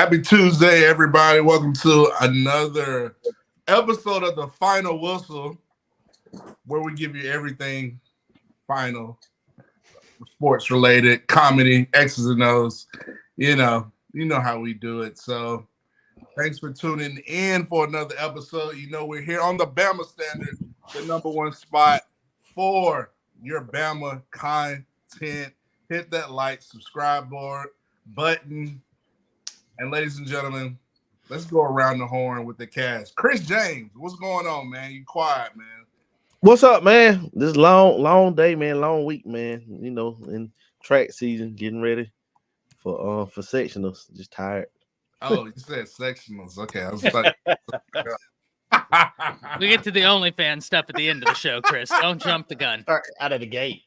Happy Tuesday, everybody. Welcome to another episode of the Final Whistle, where we give you everything final, sports related, comedy, X's and O's. You know how we do it. So thanks for tuning in for another episode. You know, we're here on the Bama Standard, the number one spot for your Bama content. Hit that like, subscribe button. And ladies and gentlemen, let's go around the horn with the cast. Chris James, what's going on, man? You quiet, man. What's up, man? This long day, man. Long week, man. You know, in track season, getting ready for sectionals. Just tired. Oh, you said sectionals. Okay, I was like, we get to the OnlyFans stuff at the end of the show, Chris. Don't jump the gun. Out of the gate.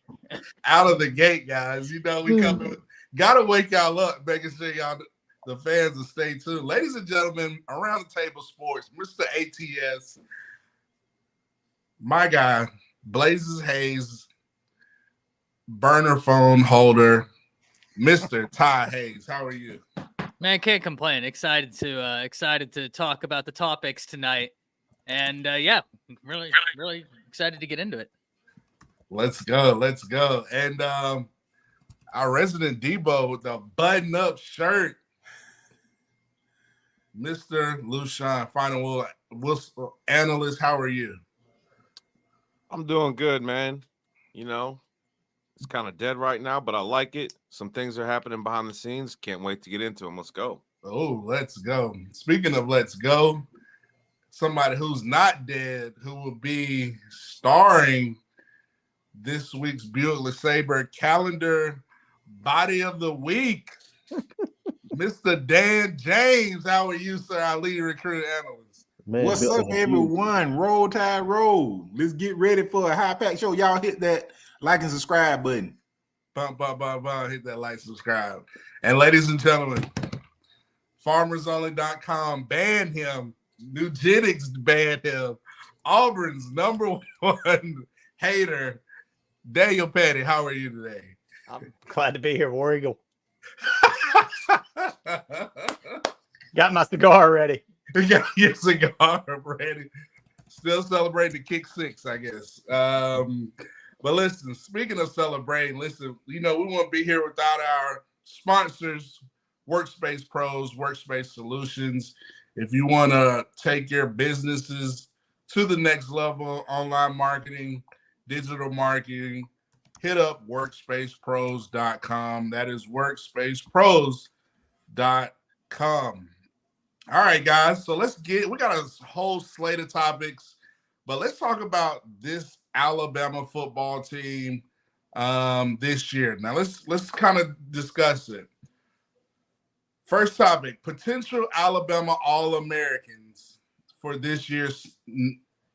Out of the gate, guys. You know, we come gotta wake y'all up, making sure y'all the fans will stay tuned. Ladies and gentlemen, around the table sports, Mr. ATS, my guy, Blazes Hayes, burner phone holder, Mr. Ty Hayes. How are you? Man, can't complain. Excited to talk about the topics tonight. And really excited to get into it. Let's go. And our resident Debo with the button-up shirt, Mr. Lushan, final whistle analyst. How are you? I'm doing good, man. You know, it's kind of dead right now, but I like it. Some things are happening behind the scenes. Can't wait to get into them. Let's go. Oh, let's go. Speaking of let's go, somebody who's not dead, who will be starring this week's Buick LeSabre calendar body of the week, Mr. Dan James. How are you, sir? Our lead recruit analyst. Man, what's up, everyone? Roll Tide roll. Let's get ready for a high pack show. Y'all hit that like and subscribe button. Bum. Hit that like, subscribe. And ladies and gentlemen, FarmersOnly.com banned him. Nugenics banned him. Auburn's number one hater, Daniel Petty. How are you today? I'm glad to be here, War Eagle. Got my cigar ready. You got your cigar ready. Still celebrating the kick six, I guess. But listen, speaking of celebrating, you know, we won't be here without our sponsors, Workspace Pros, Workspace Solutions. If you want to take your businesses to the next level, online marketing, digital marketing, hit up workspacepros.com. That is workspacepros.com. All right, guys. So we got a whole slate of topics, but let's talk about this Alabama football team this year. Now let's kind of discuss it. First topic, potential Alabama All-Americans for this year's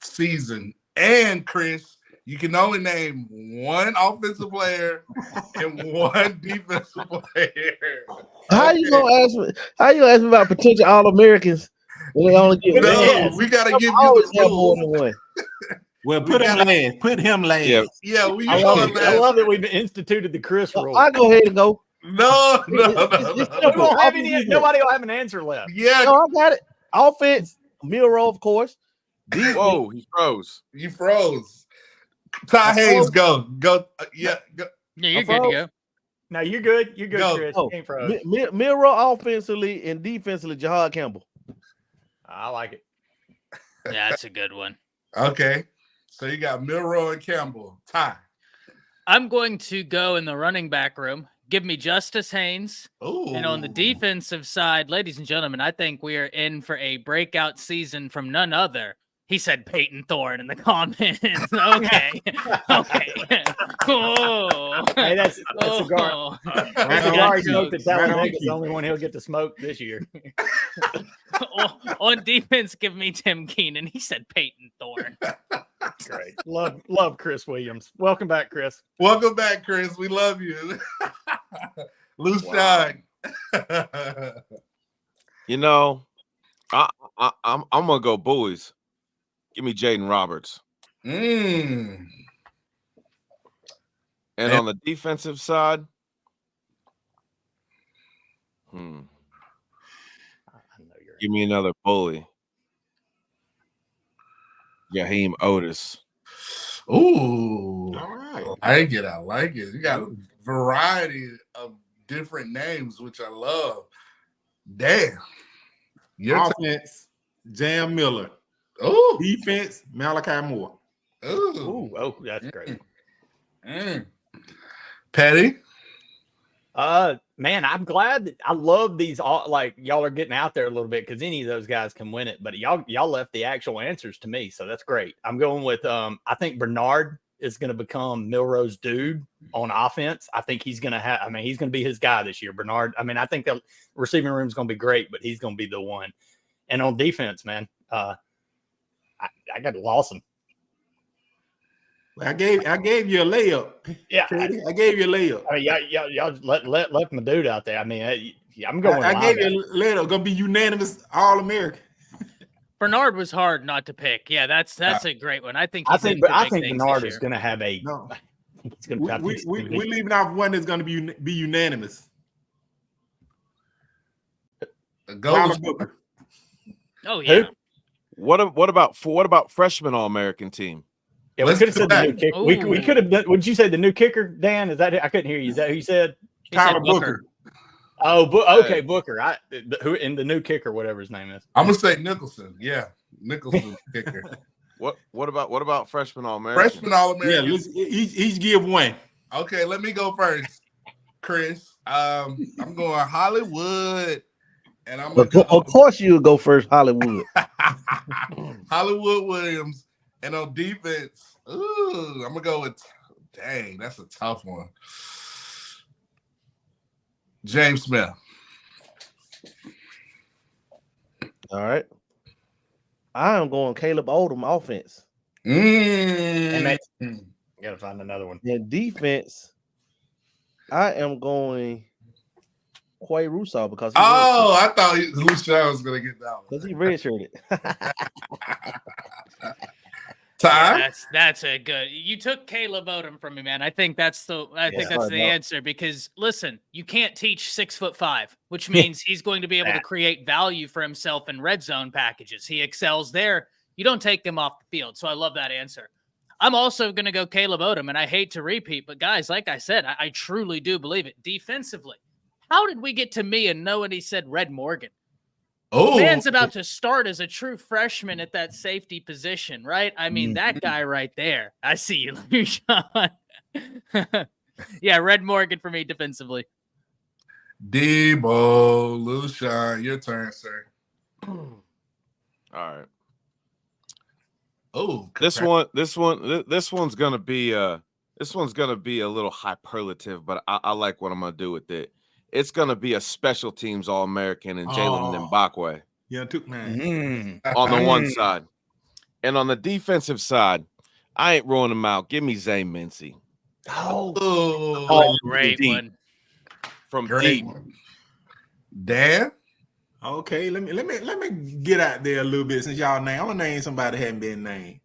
season. And Chris, you can only name one offensive player and one defensive player. How you gonna ask me? How you ask me about potential All-Americans when they only get one? We gotta give you the more than one. Well, put him last. Yeah. I love that we've instituted the Chris rule. I'll go ahead and go. No. Nobody will have an answer left. Yeah. No, I got it. Offense, Milroe, of course. Whoa, he froze. You froze. Ty Hayes, go. Go. Yeah, you're good to go. No, you're good. You're good, go. Chris. Oh, Milroe offensively and defensively, Jihaad Campbell. I like it. Yeah, that's a good one. Okay. So you got Milroe and Campbell. Ty. I'm going to go in the running back room. Give me Justice Haynes. Ooh. And on the defensive side, ladies and gentlemen, I think we are in for a breakout season from none other. He said Peyton Thorne in the comments. Okay. Oh. Hey, that's a cigar. That's a cigar he smoked at Talladega. It's the only one he'll get to smoke this year. On defense, give me Tim Keenan. He said Peyton Thorne. Great. Love Chris Williams. Welcome back, Chris. Welcome back, Chris. We love you. Loose shine. You know, I'm gonna go Bullies. Give me Jaeden Roberts. Mm. And on the defensive side, Give me another bully. Jaheim Otis. Ooh. All right. I like it. You got a variety of different names, which I love. Damn. Offense, Jam Miller. Ooh. Defense, Malachi Moore. Ooh. Oh, that's great. Patty? Man, I'm glad that I love these all, like y'all are getting out there a little bit because any of those guys can win it, but y'all left the actual answers to me, so that's great. I'm going with I think Bernard is going to become Milroe's dude on offense. I think he's going to he's going to be his guy this year. Bernard, I think the receiving room is going to be great, but he's going to be the one. And on defense, man, I got Lawson. I gave you a layup. Yeah, I gave you a layup. Y'all left my dude out there. I'm going. I gave you a layup. Gonna be unanimous All-American. Bernard was hard not to pick. Yeah, that's a great one. I think Bernard is going to have a. No, he's going to. We're leaving off one that's going to be unanimous. Booker. Oh yeah. What about freshman All-American team? Yeah, we could have said the new kicker. We could have done. Would you say the new kicker, Dan? Is that? I couldn't hear you. Is that who you said? Tyler Booker. Oh, okay, Booker. Who in the new kicker, whatever his name is. I'm gonna say Nicholson. Yeah, Nicholson kicker. What about freshman All-American? Freshman All-American. Yeah, each give one. Okay, let me go first, Chris. I'm going Hollywood, and I'm gonna Of course, you would go first, Hollywood. Hollywood Williams, and on defense, I'm gonna go with. Dang, that's a tough one. James Smith. All right. I am going Caleb Odom offense. You gotta find another one. And defense, I am going Quay Russo because I thought Luciano was gonna get that one because he redshirted. Ty? Yeah, that's a good. You took Caleb Odom from me, man. I think that's the answer because listen, you can't teach 6'5", which means he's going to be able to create value for himself in red zone packages. He excels there. You don't take him off the field. So I love that answer. I'm also going to go Caleb Odom, and I hate to repeat, but guys, like I said, I truly do believe it. Defensively, how did we get to me and nobody said Red Morgan? Oh, man's about to start as a true freshman at that safety position, right? I mean, that guy right there. I see you, Lucian. Yeah, Red Morgan for me defensively. Debo, Lucian, your turn, sir. All right. Oh, this one's gonna be a little hyperlative, but I like what I'm gonna do with it. It's gonna be a special teams All-American and Jalen Mbakwe. Yeah, took man. On the one side. And on the defensive side, I ain't rolling them out. Give me Zay Mincy. Oh, great one. From great deep. One. Dan? Okay, let me get out there a little bit since y'all name. I'm gonna name somebody that hadn't been named.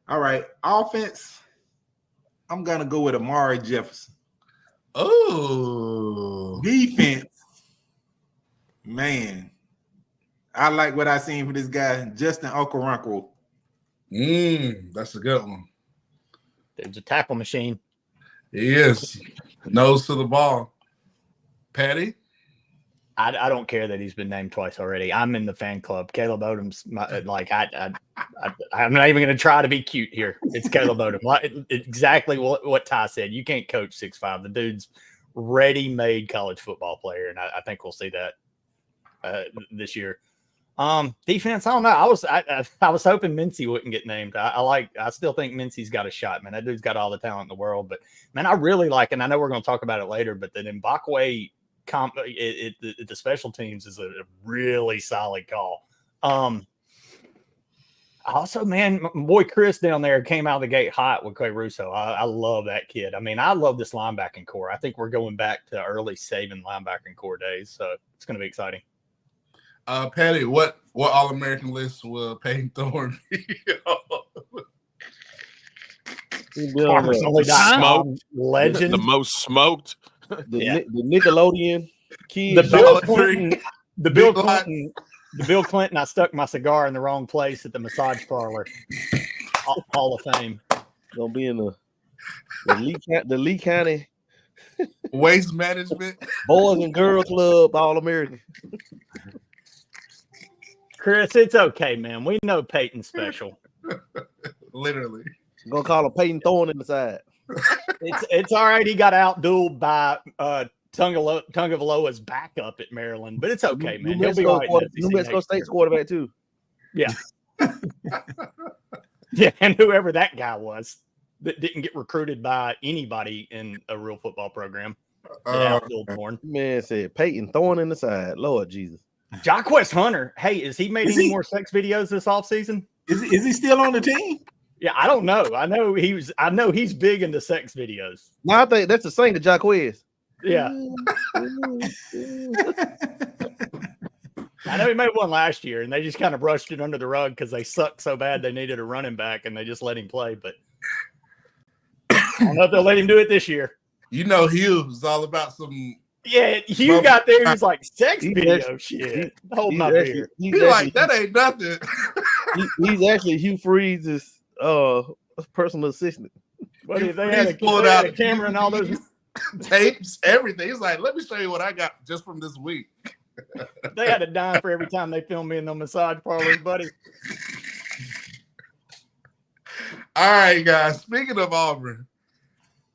All right, offense. I'm gonna go with Amari Jefferson. Oh, defense, man. I like what I seen from this guy, Justin Okoronkwo. That's a good one. There's a tackle machine. He is. Nose to the ball. Patty? I don't care that he's been named twice already. I'm in the fan club. Caleb Odom's I'm not even going to try to be cute here. It's Caleb Odom. Exactly what Ty said. You can't coach 6'5". The dude's ready-made college football player, and I think we'll see that this year. Defense, I don't know. I was hoping Mincy wouldn't get named. I still think Mincy's got a shot, man. That dude's got all the talent in the world. But man, I really like, and I know we're going to talk about it later, but that Mbakwe the special teams is a really solid call. Also, man, my boy Chris down there came out of the gate hot with Quay Russo. I love that kid. I mean, I love this linebacking core. I think we're going back to early Saban linebacking core days, so it's going to be exciting. Patty, what All-American list will Peyton Thorne be? Smoked. Legend. The most smoked. The Nickelodeon kid. The Bill Clinton The Bill Clinton, I stuck my cigar in the wrong place at the massage parlor. Hall of Fame. Gonna be in the Lee County Waste management. Boys and Girls Club All American. Chris, it's okay, man. We know Peyton's special. Literally. Gonna call him Peyton Thorne in the side. It's all right. He got outdueled by Tungavaloa's backup at Maryland, but it's okay, man. He'll be all right. New Mexico State's quarterback too. Yeah. Yeah, and whoever that guy was that didn't get recruited by anybody in a real football program. Man said Peyton Thorne in the side. Lord Jesus. Jacquez Hunter. Hey, is he made any more sex videos this offseason? Is he still on the team? Yeah, I don't know. I know he's big into sex videos. No, I think that's the singer Jacquez. Yeah. I know he made one last year, and they just kind of brushed it under the rug because they sucked so bad they needed a running back, and they just let him play. But I don't know if they'll let him do it this year. You know, Hugh is all about some. Yeah, Hugh got there. He was like, sex video shit. Hold my beer. He's like, that ain't nothing. He's actually Hugh Freeze's personal assistant. What if they had a camera and all those tapes, everything? He's like, let me show you what I got just from this week. They had a dime for every time they filmed me in the massage parlors, buddy. All right, guys. Speaking of Auburn,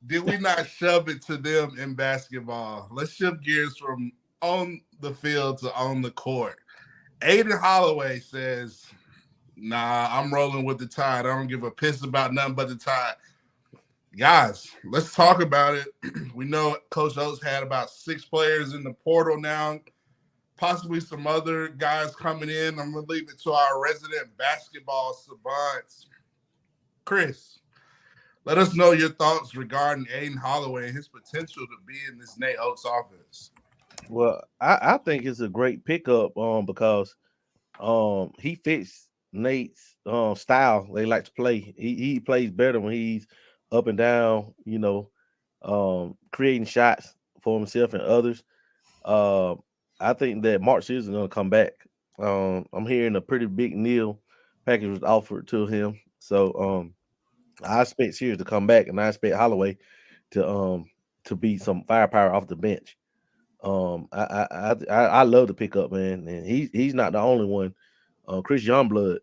did we not shove it to them in basketball? Let's shift gears from on the field to on the court. Aden Holloway says, nah, I'm rolling with the Tide. I don't give a piss about nothing but the Tide. Guys, let's talk about it. We know Coach Oats had about 6 players in the portal now, possibly some other guys coming in. I'm going to leave it to our resident basketball savants. Chris, let us know your thoughts regarding Aden Holloway and his potential to be in this Nate Oats offense. Well, I think it's a great pickup because he fits Nate's style they like to play. He plays better when he's up and down, creating shots for himself and others. I think that Mark Sears is going to come back. I'm hearing a pretty big Neal package was offered to him. So I expect Sears to come back, and I expect Holloway to be some firepower off the bench. I love the pickup, man, and he's not the only one. Chris Youngblood,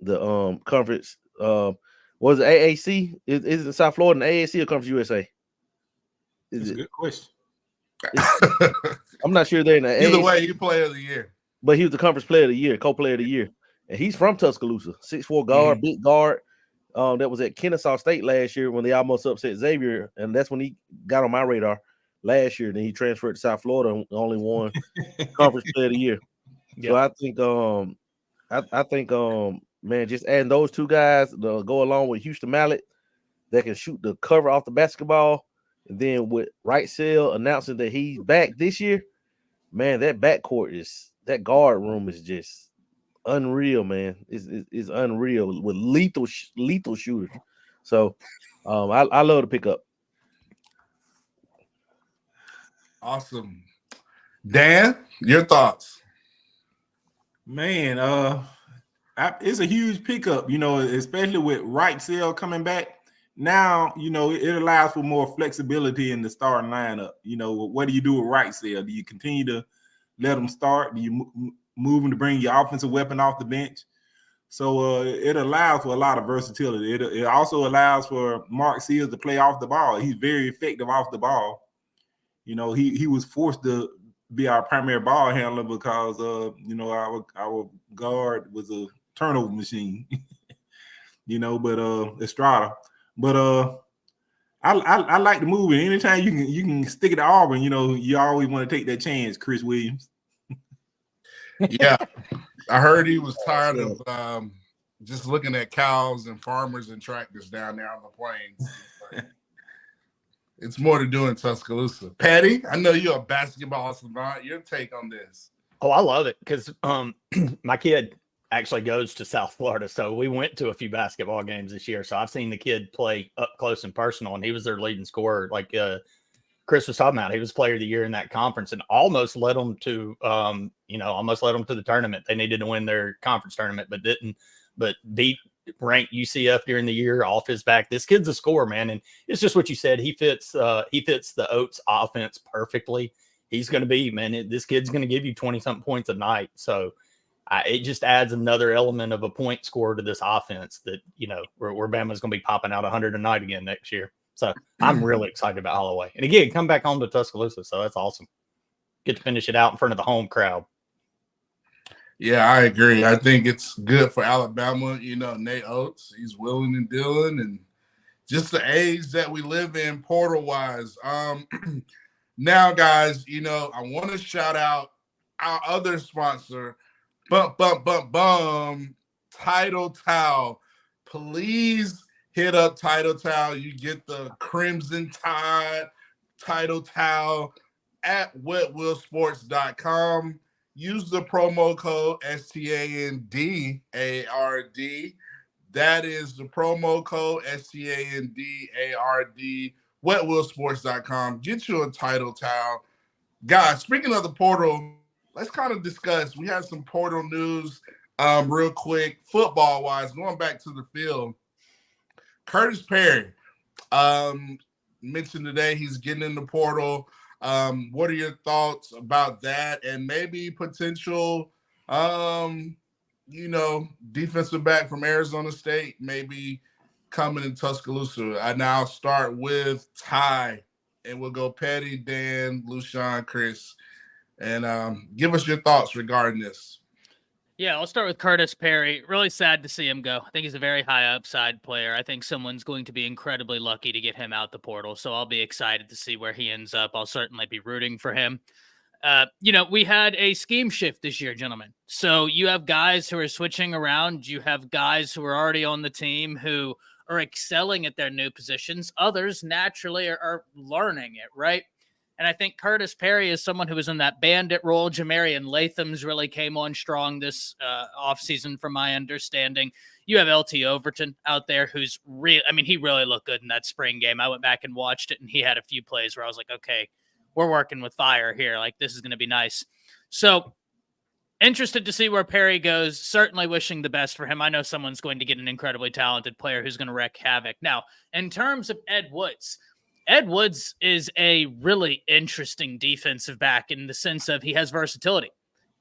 the conference was it AAC? Is it South Florida and AAC or Conference USA? That's a good question. I'm not sure they're in the Either AAC, way, he player of the year. but he was the conference player of the year, co-player of the year, and he's from Tuscaloosa, 6'4" guard, big guard. That was at Kennesaw State last year when they almost upset Xavier, and that's when he got on my radar last year. Then he transferred to South Florida and only won conference player of the year. Yeah. So I think, man, just adding those two guys to go along with Houston Mallet that can shoot the cover off the basketball, and then with Right Sale announcing that he's back this year, man, that guard room is just unreal, man. It's unreal with lethal shooters. So I love to pick up. Awesome. Dan, your thoughts? Man, it's a huge pickup, especially with Right Sale coming back. Now, it allows for more flexibility in the starting lineup. What do you do with Right Sale? Do you continue to let him start? Do you move him to bring your offensive weapon off the bench? So it allows for a lot of versatility. It also allows for Mark Sears to play off the ball. He's very effective off the ball. He was forced to be our primary ball handler because our guard was a turnover machine. But Estrada. But I like the move. And anytime you can stick it to Auburn, you always want to take that chance, Chris Williams. Yeah, I heard he was tired of just looking at cows and farmers and tractors down there on the plains. It's more to do in Tuscaloosa. Patty, I know you're a basketball savant. Your take on this? Oh, I love it because my kid actually goes to South Florida, so we went to a few basketball games this year. So I've seen the kid play up close and personal, and he was their leading scorer. Like Chris was talking about. He was player of the year in that conference and almost led them to, almost led them to the tournament. They needed to win their conference tournament, but didn't. But beat ranked UCF during the year off his back. This kid's a scorer, man, and it's just what you said. He fits the Oats offense perfectly. He's going to be, man. This kid's going to give you 20-something points a night. So it just adds another element of a point score to this offense that where Bama's going to be popping out 100 a night again next year. So I'm really excited about Holloway. And again, come back home to Tuscaloosa. So that's awesome. Get to finish it out in front of the home crowd. Yeah, I agree. I think it's good for Alabama. Nate Oats, he's willing and dealing, and just the age that we live in portal-wise. Now, guys, I want to shout out our other sponsor, Title Towel. Please hit up Title Towel. You get the Crimson Tide Title Towel at wetwillsports.com. Use the promo code STANDARD. That is the promo code STANDARD. Wetwillsports.com. Get you a Title Towel. Guys, speaking of the portal, let's kind of discuss. We had some portal news real quick, football-wise, going back to the field. Curtis Perry mentioned today he's getting in the portal. What are your thoughts about that and maybe potential, defensive back from Arizona State, maybe coming in Tuscaloosa? I now start with Ty, and we'll go Petty, Dan, Lushawn, Chris, and give us your thoughts regarding this. Yeah, I'll start with Curtis Perry. Really sad to see him go. I think he's a very high upside player. I think someone's going to be incredibly lucky to get him out the portal. So I'll be excited to see where he ends up. I'll certainly be rooting for him. We had a scheme shift this year, gentlemen. So you have guys who are switching around. You have guys who are already on the team who are excelling at their new positions. Others naturally are learning it, right? And I think Curtis Perry is someone who was in that bandit role. Jamarian Latham's really came on strong this offseason, from my understanding. You have LT Overton out there who's he really looked good in that spring game. I went back and watched it, and he had a few plays where I was like, okay, we're working with fire here. Like, this is going to be nice. So interested to see where Perry goes. Certainly wishing the best for him. I know someone's going to get an incredibly talented player who's going to wreak havoc. Now, in terms of Ed Woods is a really interesting defensive back in the sense of he has versatility.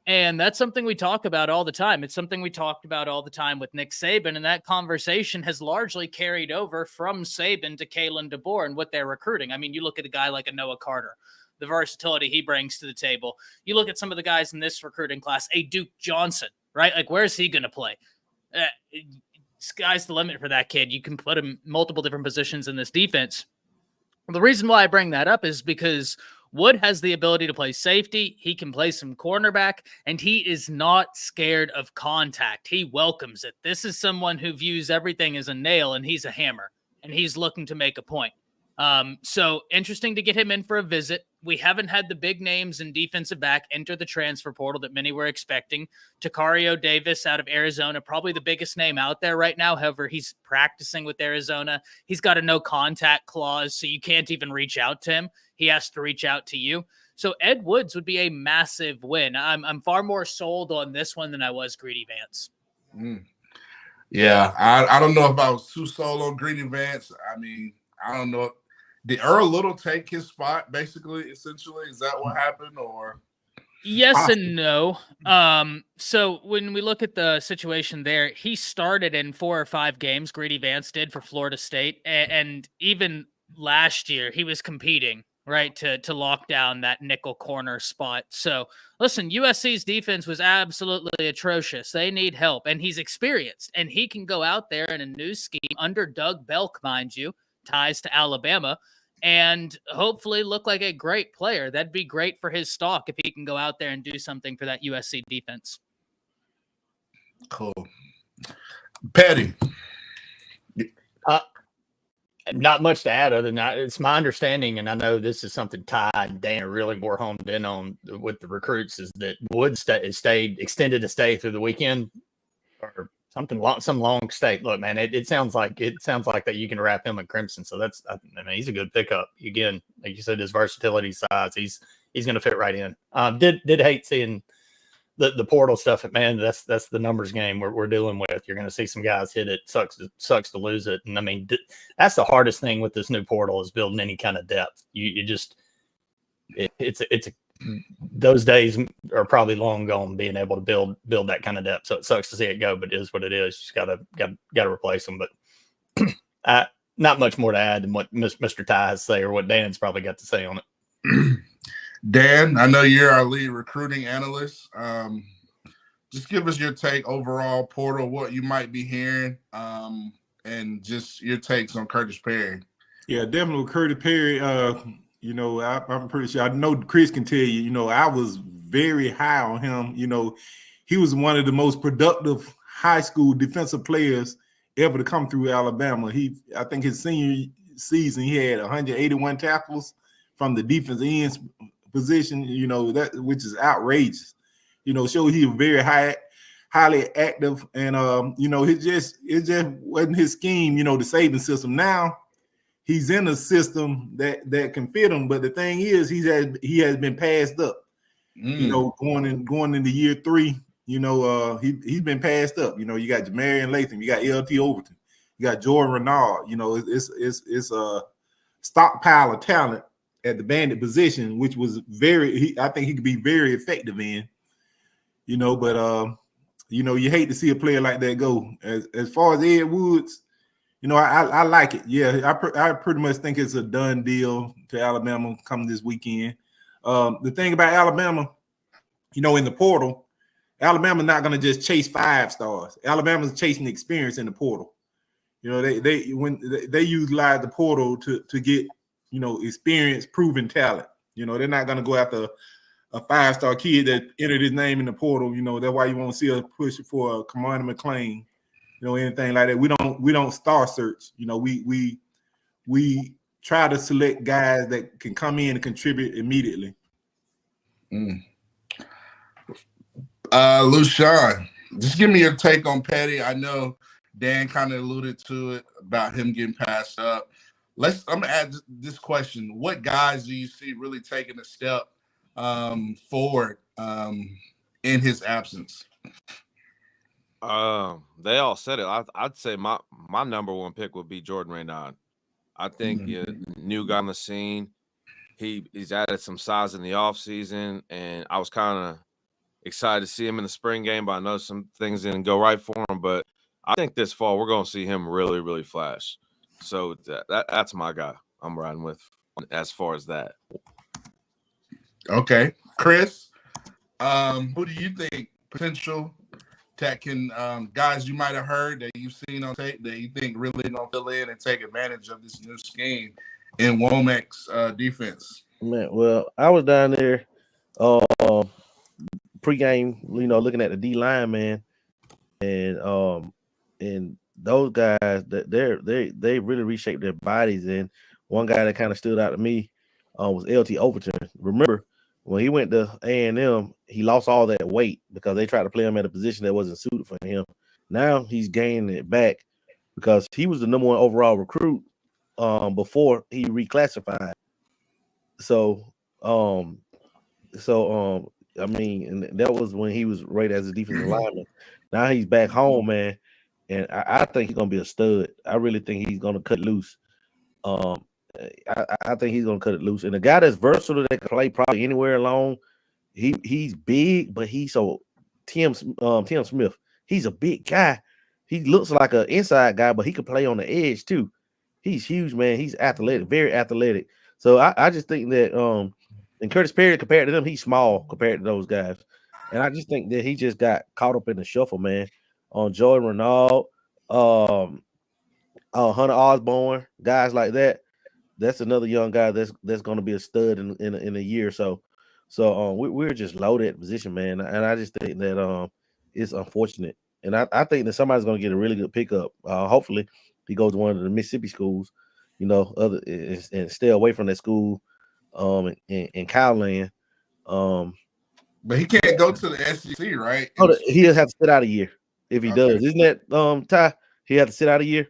And that's something we talk about all the time. It's something we talked about all the time with Nick Saban, and that conversation has largely carried over from Saban to Kalen DeBoer and what they're recruiting. I mean, you look at a guy like a Noah Carter, the versatility he brings to the table. You look at some of the guys in this recruiting class, a Duke Johnson, right? Like, where's he going to play? Sky's the limit for that kid. You can put him multiple different positions in this defense. The reason why I bring that up is because Wood has the ability to play safety. He can play some cornerback, and he is not scared of contact. He welcomes it. This is someone who views everything as a nail, and he's a hammer, and he's looking to make a point. So interesting to get him in for a visit. We haven't had the big names in defensive back enter the transfer portal that many were expecting. Takario Davis out of Arizona, probably the biggest name out there right now. However, he's practicing with Arizona. He's got a no contact clause, so you can't even reach out to him. He has to reach out to you. So Ed Woods would be a massive win. I'm far more sold on this one than I was Greedy Vance. Yeah, I don't know if I was too sold on Greedy Vance. I mean, I don't know. Did Earl Little take his spot, basically, essentially? Is that what happened, or? Yes and no. So when we look at the situation there, he started in 4 or 5 games, Greedy Vance did, for Florida State. And even last year, he was competing, right, to lock down that nickel corner spot. So, listen, USC's defense was absolutely atrocious. They need help, and he's experienced. And he can go out there in a new scheme under Doug Belk, mind you, ties to Alabama, and hopefully look like a great player. That'd be great for his stock if he can go out there and do something for that USC defense. Cool. Petty. Not much to add other than that. It's my understanding, and I know this is something Ty and Dan are really more honed in on with the recruits, is that Wood extended to stay through the weekend or some long state. Look, man, it sounds like that you can wrap him in crimson. So I mean, he's a good pickup. Again, like you said, his versatility, size, he's going to fit right in. Did hate seeing the portal stuff, man. That's the numbers game we're dealing with. You're going to see some guys hit it. Sucks to lose it. And I mean, that's the hardest thing with this new portal is building any kind of depth. Those days are probably long gone, being able to build that kind of depth. So it sucks to see it go, but it is what it is. Just gotta replace them. But not much more to add than what Mr. Ty has to say, or what Dan's probably got to say on it. Dan, I know you're our lead recruiting analyst. Just give us your take overall portal, what you might be hearing, and just your takes on Curtis Perry. Yeah, definitely Curtis Perry. I'm pretty sure. I know Chris can tell you. I was very high on him. He was one of the most productive high school defensive players ever to come through Alabama. I think his senior season, he had 181 tackles from the defense ends position. That which is outrageous. Show he was very highly active, and it just wasn't his scheme. The saving system now. He's in a system that can fit him, but the thing is, he has been passed up. Going into year 3, he's been passed up. You got Jamarian Latham, you got LT Overton, you got Jordan Renard. It's a stockpile of talent at the bandit position, which was I think he could be very effective in. But you hate to see a player like that go. As far as Ed Woods. I like it. Yeah, I pretty much think it's a done deal to Alabama coming this weekend. The thing about Alabama, in the portal, Alabama's not going to just chase 5 stars. Alabama's chasing experience in the portal. They utilize the portal to get experience, proven talent. They're not going to go after a 5-star kid that entered his name in the portal. That's why you won't see us push for a Commander McClain. Anything like that. We don't star search. We try to select guys that can come in and contribute immediately. Lushawn, just give me your take on Petty. I know Dan kind of alluded to it about him getting passed up. I'm gonna add this question: what guys do you see really taking a step forward in his absence? They all said it. I'd say my number one pick would be Jordan Renaud. I think new guy on the scene. He's added some size in the offseason, and I was kind of excited to see him in the spring game, but I know some things didn't go right for him. But I think this fall we're going to see him really, really flash. So that's my guy I'm riding with as far as that. Okay. Chris, who do you think potential that can guys you might have heard that you've seen on tape that you think really gonna fill in and take advantage of this new scheme in Womack's defense? Man, well, I was down there pregame, looking at the D line, man, and those guys that they really reshaped their bodies. And one guy that kind of stood out to me was LT Overton. Remember, when he went to A&M, he lost all that weight because they tried to play him at a position that wasn't suited for him. Now he's gaining it back because he was the number 1 overall recruit before he reclassified. So I mean, and that was when he was rated as a defensive lineman. Now he's back home, man, and I think he's gonna be a stud. I really think he's gonna cut loose. I think he's gonna cut it loose. And a guy that's versatile that can play probably anywhere along. He's big, but he's so Tim Smith. He's a big guy. He looks like an inside guy, but he can play on the edge too. He's huge, man. He's athletic, very athletic. So I just think that and Curtis Perry compared to them, he's small compared to those guys. And I just think that he just got caught up in the shuffle, man. On Jordan Renaud, Hunter Osborne, guys like that. That's another young guy that's going to be a stud in a year or so. So we're just loaded at position, man. And I just think that it's unfortunate. And I think that somebody's going to get a really good pickup. Hopefully, he goes to one of the Mississippi schools, and stay away from that school in Cowland. But he can't go to the SEC, right? He'll have to sit out a year. if he does. Isn't that Ty? He had to sit out a year.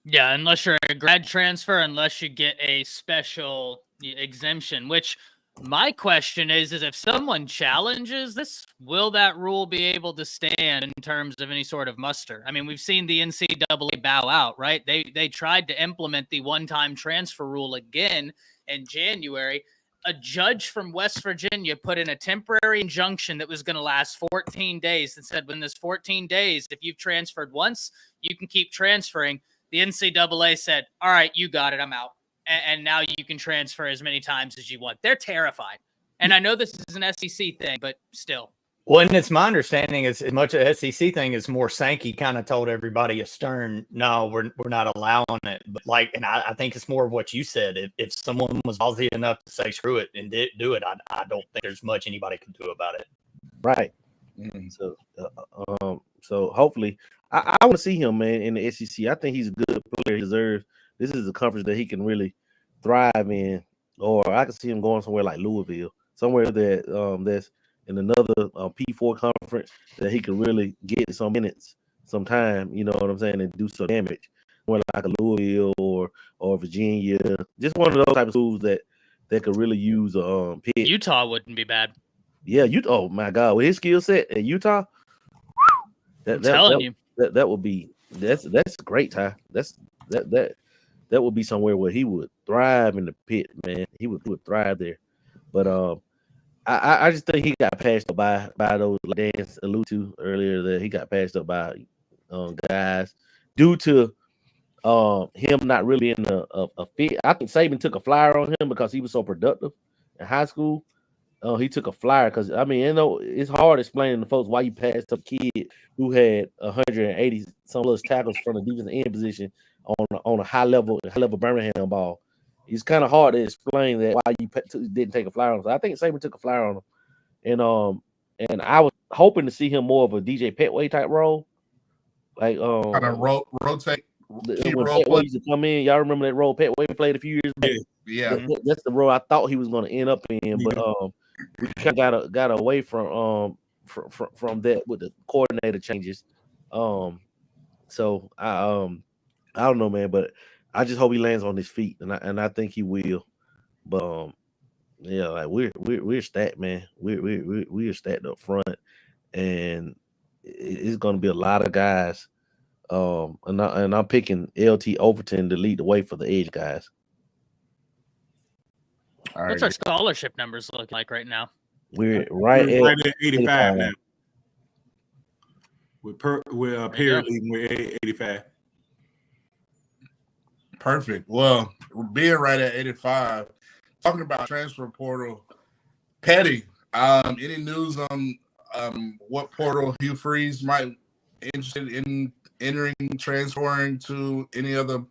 Yeah, unless you're a grad transfer, unless you get a special exemption, which my question is if someone challenges this, will that rule be able to stand in terms of any sort of muster? I mean, we've seen the NCAA bow out, right? They tried to implement the one-time transfer rule again in January. A judge from West Virginia put in a temporary injunction that was going to last 14 days and said, when this 14 days, if you've transferred once, you can keep transferring. The NCAA said, all right, you got it, I'm out. And now you can transfer as many times as you want. They're terrified. And I know this is an SEC thing, but still. Well, and it's my understanding as much as SEC thing is more Sankey kind of told everybody a stern, no, we're not allowing it. But and I think it's more of what you said. If someone was ballsy enough to say screw it and do it, I don't think there's much anybody can do about it. Right. Mm-hmm. So hopefully, I want to see him, man, in the SEC. I think he's a good player. He deserves. This is a conference that he can really thrive in, or I can see him going somewhere like Louisville, somewhere that that's in another P4 conference that he can really get some minutes, some time, you know what I'm saying, and do some damage. Somewhere like a Louisville or Virginia, just one of those type of schools that could really use pick. Utah wouldn't be bad. Yeah, Utah. Oh my God, with his skill set at Utah, I'm telling you, that would be that's great, Ty. That would be somewhere where he would thrive in the pit, man. He would thrive there. But I just think he got passed up by those, like Dan alluded to earlier, that he got passed up by guys due to him not really in a fit. I think Saban took a flyer on him because he was so productive in high school. He took a flyer because, I mean, you know, it's hard explaining to folks why you passed up a kid who had 180 some of those tackles from the defensive end position on a high level Birmingham ball. It's kind of hard to explain that why you didn't take a flyer on him. So I think Saban took a flyer on him, and I was hoping to see him more of a DJ Petway type role, like kind of rotate. When Petway used to come in, y'all remember that role Petway played a few years back? Yeah. That's the role I thought he was going to end up in, but we kind of got away from that with the coordinator changes. So I don't know, man, but I just hope he lands on his feet, and I think he will. But yeah, like we're stacked, man. We're stacked up front, and it's going to be a lot of guys. And I'm picking LT Overton to lead the way for the edge guys. What's our scholarship numbers look like right now? We're right at 85 now. We're up here with 85. Perfect. Well, being right at 85, talking about transfer portal, Petty, any news on what portal Hugh Freeze might be interested in entering, transferring to any other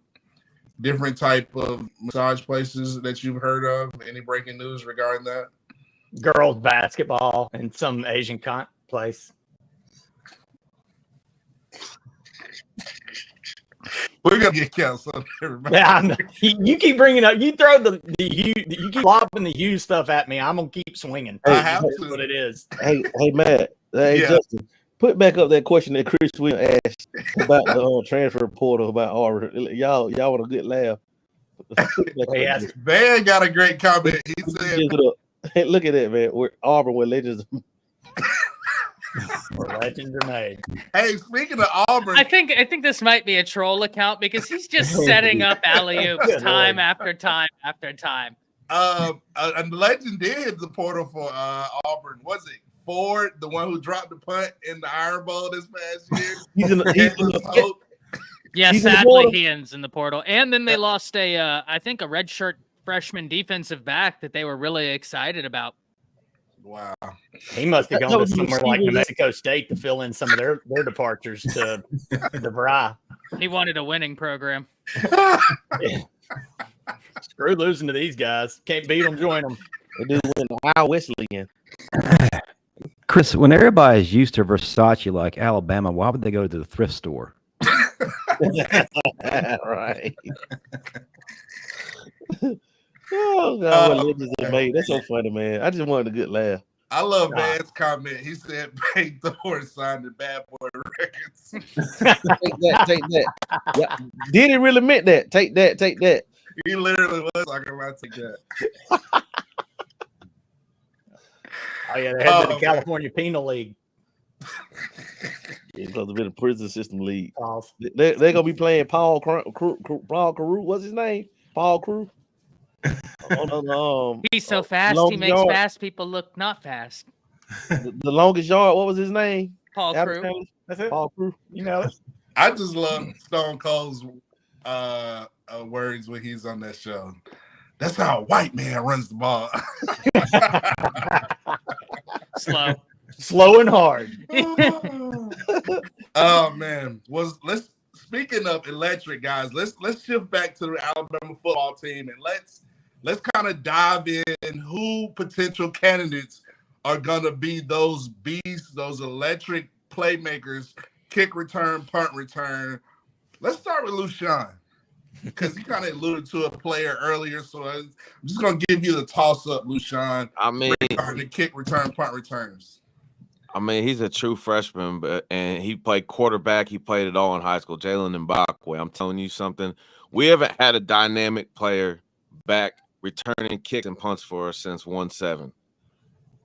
different type of massage places that you've heard of? Any breaking news regarding that? Girls basketball in some Asian place. We're gonna get canceled. Yeah, you keep bringing up. You throw you keep lobbing the Hughes stuff at me. I'm gonna keep swinging. I have That's to. what it is. Hey, Matt. Hey, yeah. Justin. Put back up that question that Chris Williams asked about the transfer portal about Auburn. Y'all want a good laugh. Yes. Van got a great comment. He said, hey, look at that, man. We're Auburn where legends. Legends are made. Hey, speaking of Auburn, I think this might be a troll account because he's just setting up alley-oops time after time after time. A legend did hit the portal for Auburn. Was it Ford, the one who dropped the punt in the Iron Bowl this past year? Yeah, sadly he ends in the portal. And then they lost I think a redshirt freshman defensive back that they were really excited about. Wow. He must have gone to somewhere like New Mexico State to fill in some of their departures to the Bry. He wanted a winning program. Screw losing to these guys. Can't beat them, join them. They do win Wild Wesleyan. Chris, when everybody's used to Versace like Alabama, why would they go to the thrift store? Right. Oh God, what legends they made. That's so funny, man. I just wanted a good laugh. I love Van's comment. He said, "Pay Thor signed the Bad Boy Records." Take that. Yeah. Did he really meant that? Take that. He literally was talking about take that. Oh yeah, they had the California Penal League. It's supposed to be the prison system league. Pause. They're gonna be playing Paul Carew. What's his name? Paul Carew. He's so fast. He makes fast people look not fast. The longest yard. What was his name? Paul Carew. That's it. Paul Carew. You know it. I just love Stone Cold's words when he's on that show. That's how a white man runs the ball. Slow and hard. Oh man, speaking of electric guys, let's shift back to the Alabama football team and let's kind of dive in who potential candidates are gonna be those beasts, those electric playmakers, kick return, punt return. Let's start with Lushan, because he kind of alluded to a player earlier, so I'm just gonna give you the toss up, Lushan. I mean, the kick return, punt returns. I mean, he's a true freshman, and he played quarterback. He played it all in high school. Jalen Milroe. I'm telling you something. We haven't had a dynamic player back returning kicks and punts for us since 1-7.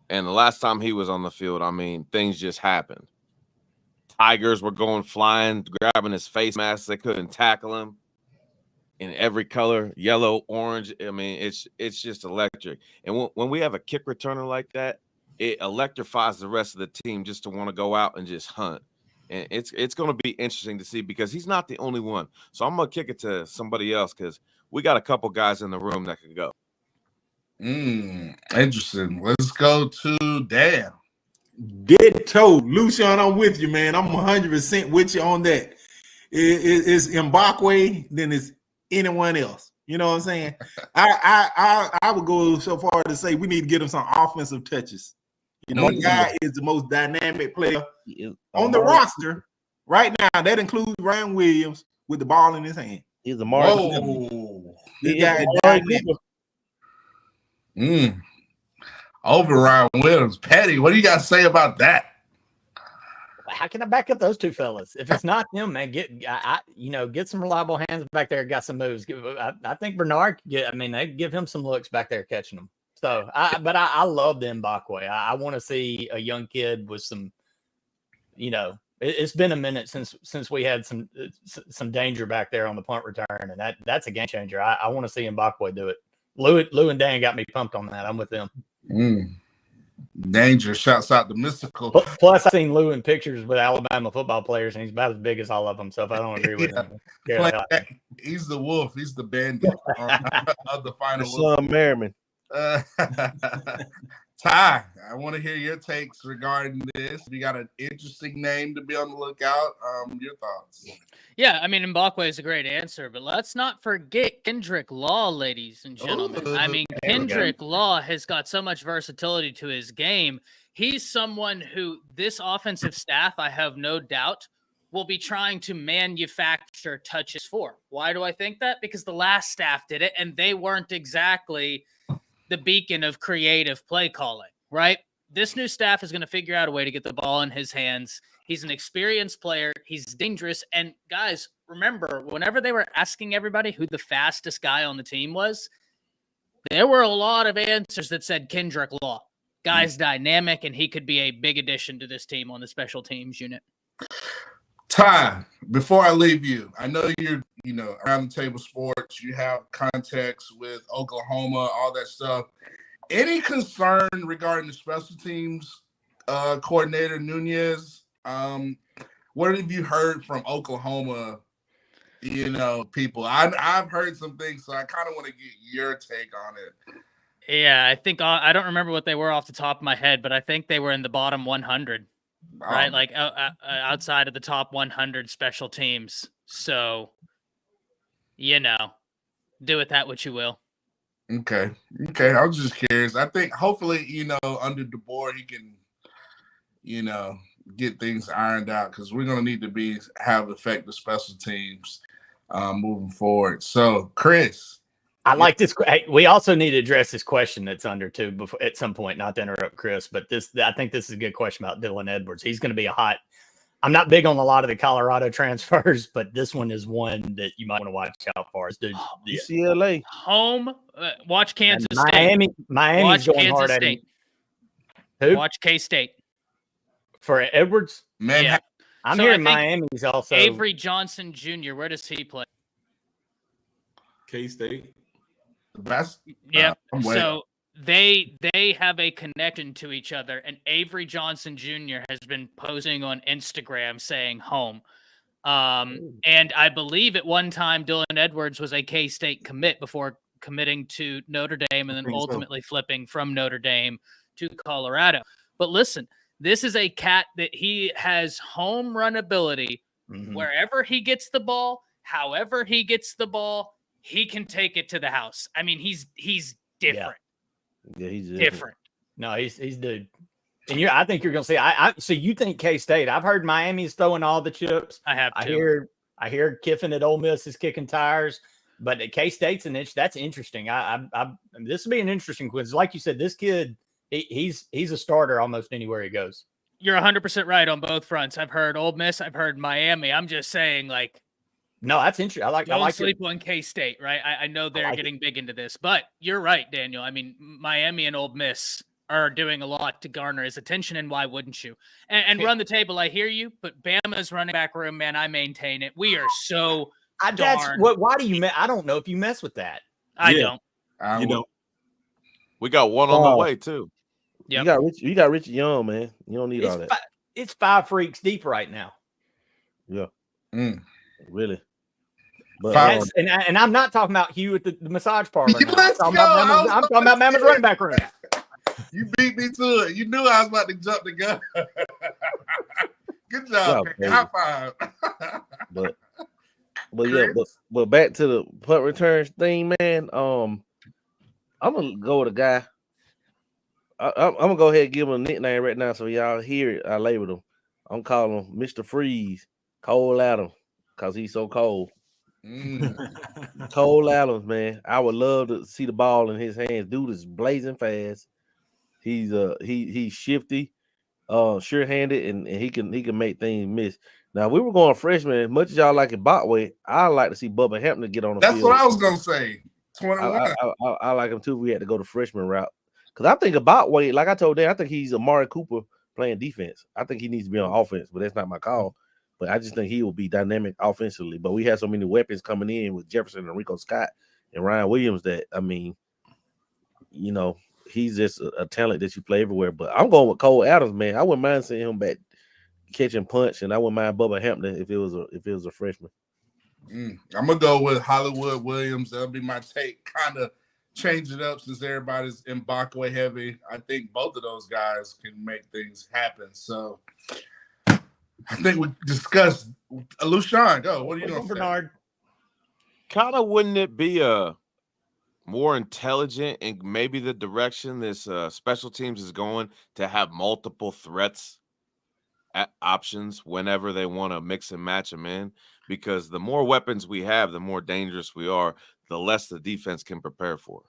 And the last time he was on the field, I mean, things just happened. Tigers were going flying, grabbing his face mask. They couldn't tackle him in every color, yellow, orange. I mean, it's just electric. And when we have a kick returner like that, it electrifies the rest of the team just to want to go out and just hunt. And it's going to be interesting to see because he's not the only one. So I'm going to kick it to somebody else because we got a couple guys in the room that could go. Interesting. Let's go to Dan. Ditto. Lushan, I'm with you, man. I'm 100% with you on that. It's Mbakwe, then it's anyone else. You know what I'm saying? I would go so far to say we need to get him some offensive touches. You know, the guy is the most dynamic player on the roster right now. That includes Ryan Williams with the ball in his hand. He's a This guy is dynamic. Over Ryan Williams. Patty, what do you got to say about that? How can I back up those two fellas? If it's not them, man, get some reliable hands back there. Got some moves. I think Bernard. They give him some looks back there catching them. So, I love the Mbakwe. I want to see a young kid with some. It's been a minute since we had some danger back there on the punt return, and that's a game changer. I want to see Mbakwe do it. Lou and Dan got me pumped on that. I'm with them. Danger. Shouts out to Mystical. Plus, I've seen Lou in pictures with Alabama football players, and he's about as big as all of them. So if I don't agree with him, he's the wolf. He's the bandit of the final. Son Merriman. Ty, I want to hear your takes regarding this. You got an interesting name to be on the lookout. Your thoughts? Yeah, Mbakwe is a great answer, but let's not forget Kendrick Law, ladies and gentlemen. Kendrick Law has got so much versatility to his game. He's someone who this offensive staff, I have no doubt, will be trying to manufacture touches for. Why do I think that? Because the last staff did it, and they weren't exactly the beacon of creative play calling, right? This new staff is going to figure out a way to get the ball in his hands. He's an experienced player. He's dangerous. And guys, remember, whenever they were asking everybody who the fastest guy on the team was, there were a lot of answers that said Kendrick Law. Guy's dynamic, and he could be a big addition to this team on the special teams unit. Ty, before I leave you, I know you're, around the table sports, you have context with Oklahoma, all that stuff. Any concern regarding the special teams coordinator Nunez? What have you heard from Oklahoma, people? I've heard some things, so I kind of want to get your take on it. Yeah, I think I don't remember what they were off the top of my head, but I think they were in the bottom 100. Right, like outside of the top 100 special teams. So, do with that what you will. Okay. I was just curious. I think hopefully, under DeBoer, he can, get things ironed out because we're going to need to have effective special teams moving forward. So, Chris. I like this. Hey, we also need to address this question that's under too before at some point. Not to interrupt Chris, but I think this is a good question about Dylan Edwards. He's going to be a hot. I'm not big on a lot of the Colorado transfers, but this one is one that you might want to watch out for. Dude, UCLA home. Watch Kansas Miami's Watch going Kansas hard State. at him. Who? Watch K-State. For Edwards? Man, Yeah. I'm So hearing I think Miami's also. Avery Johnson Jr. Where does he play? K-State. that's Yep. I'm waiting. So they have a connection to each other, and Avery Johnson Jr. has been posting on Instagram saying home. And I believe at one time Dylan Edwards was a K-State commit before committing to Notre Dame and then ultimately flipping from Notre Dame to Colorado. But listen, this is a cat that he has home run ability. Wherever he gets the ball, however he gets the ball, he can take it to the house. I mean, he's different. Yeah, he's different. No, he's dude. And I think you're going to see. So you think K-State? I've heard Miami's throwing all the chips. I hear Kiffin at Ole Miss is kicking tires, but at K-State's an inch. That's interesting. This will be an interesting quiz. Like you said, this kid, he's a starter almost anywhere he goes. You're 100% right on both fronts. I've heard Ole Miss. I've heard Miami. I'm just saying, like, no, that's interesting. I like sleep on K-State, right? I know they're getting big into this, but you're right, Daniel. I mean, Miami and Ole Miss are doing a lot to garner his attention, and why wouldn't you? And run the table, I hear you, but Bama's running back room, man, I maintain it. We are so darn. Why do you? I don't know if you mess with that. I don't. You know, we got one on the way too. Yep. You got Richard Young, man. You don't need all that. It's 5 freaks deep right now. Yeah, really. But, and I'm not talking about Hugh at the massage parlor. I'm talking about Bama's running back room. You beat me to it. You knew I was about to jump the gun. Good job. High five. but back to the punt returns thing, man. I'm gonna go with a guy. I'm gonna go ahead and give him a nickname right now, so y'all hear it. I labeled him. I'm calling him Mr. Freeze, Cole Adams, because he's so cold. Cole Adams, man. I would love to see the ball in his hands. Dude is blazing fast. He's shifty, sure-handed, and he can make things miss. Now, we were going freshman. As much as y'all like it Botway, I like to see Bubba Hampton get on the field. That's what I was gonna say. 21. I like him too. We had to go the freshman route because I think about Botway, like I told Dan, I think he's Amari Cooper playing defense. I think he needs to be on offense, but that's not my call. But I just think he will be dynamic offensively. But we have so many weapons coming in with Jefferson and Rico Scott and Ryan Williams that, I mean, you know, he's just a talent that you play everywhere. But I'm going with Cole Adams, man. I wouldn't mind seeing him back catching punch, and I wouldn't mind Bubba Hampton if it was a freshman. I'm gonna go with Hollywood Williams. That'll be my take. Kind of change it up since everybody's in Bakaway heavy. I think both of those guys can make things happen. So I think we discussed. Lushan, go. What are you doing, Bernard? Kind of wouldn't it be a more intelligent and maybe the direction this special teams is going to have multiple threats at options whenever they want to mix and match them in? Because the more weapons we have, the more dangerous we are, the less the defense can prepare for.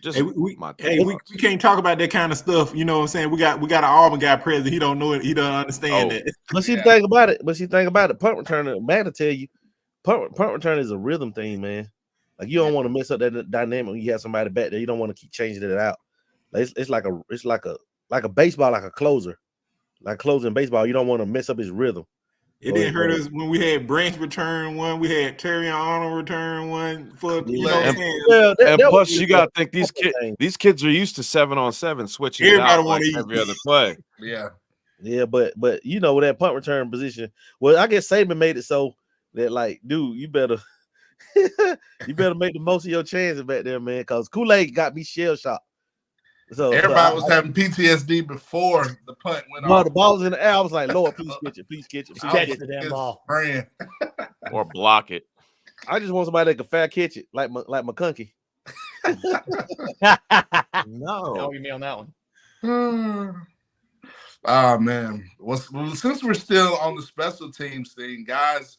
Just we can't talk about that kind of stuff. You know what I'm saying? We got an Auburn guy present. He don't know it. He don't understand that. But see, think about it. Punt returner, man, to tell you, punt return is a rhythm thing, man. Like you don't want to mess up that dynamic when you have somebody back there. You don't want to keep changing it out. It's like a baseball, like a closer, like closing baseball. You don't want to mess up his rhythm. It didn't hurt us when we had Branch return one. We had Terry Arnold return one for and plus you got to think these kids are used to 7-on-7 switching it out like every other play. Yeah, but you know that punt return position. Well, I guess Saban made it so that like, dude, you better make the most of your chances back there, man. Because Kool-Aid got me shell shocked. So everybody was having PTSD before the punt went off. off. The ball was in the air. I was like, Lord, please catch it. Catch the damn ball. Or block it. I just want somebody that can fair catch it, like McConkey. No, you me on that one. Oh man. Well, since we're still on the special teams thing, guys,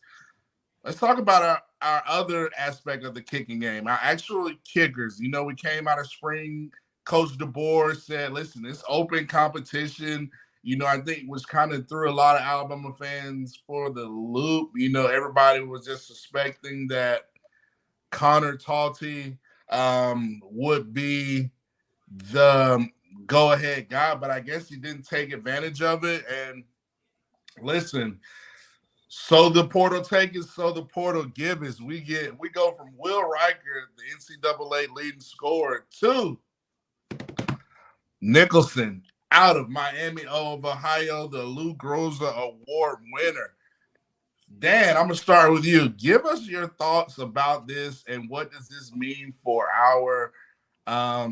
let's talk about our other aspect of the kicking game, our actual kickers. You know, we came out of spring. Coach DeBoer said, listen, it's open competition. You know, I think was kind of threw a lot of Alabama fans for the loop. You know, everybody was just suspecting that Connor Talty would be the go-ahead guy, but I guess he didn't take advantage of it. And listen, so the portal takers, so the portal givers. We go from Will Riker, the NCAA leading scorer, to Nicholson out of Miami of Ohio, the Lou Groza Award winner. Dan, I'm going to start with you. Give us your thoughts about this and what does this mean for our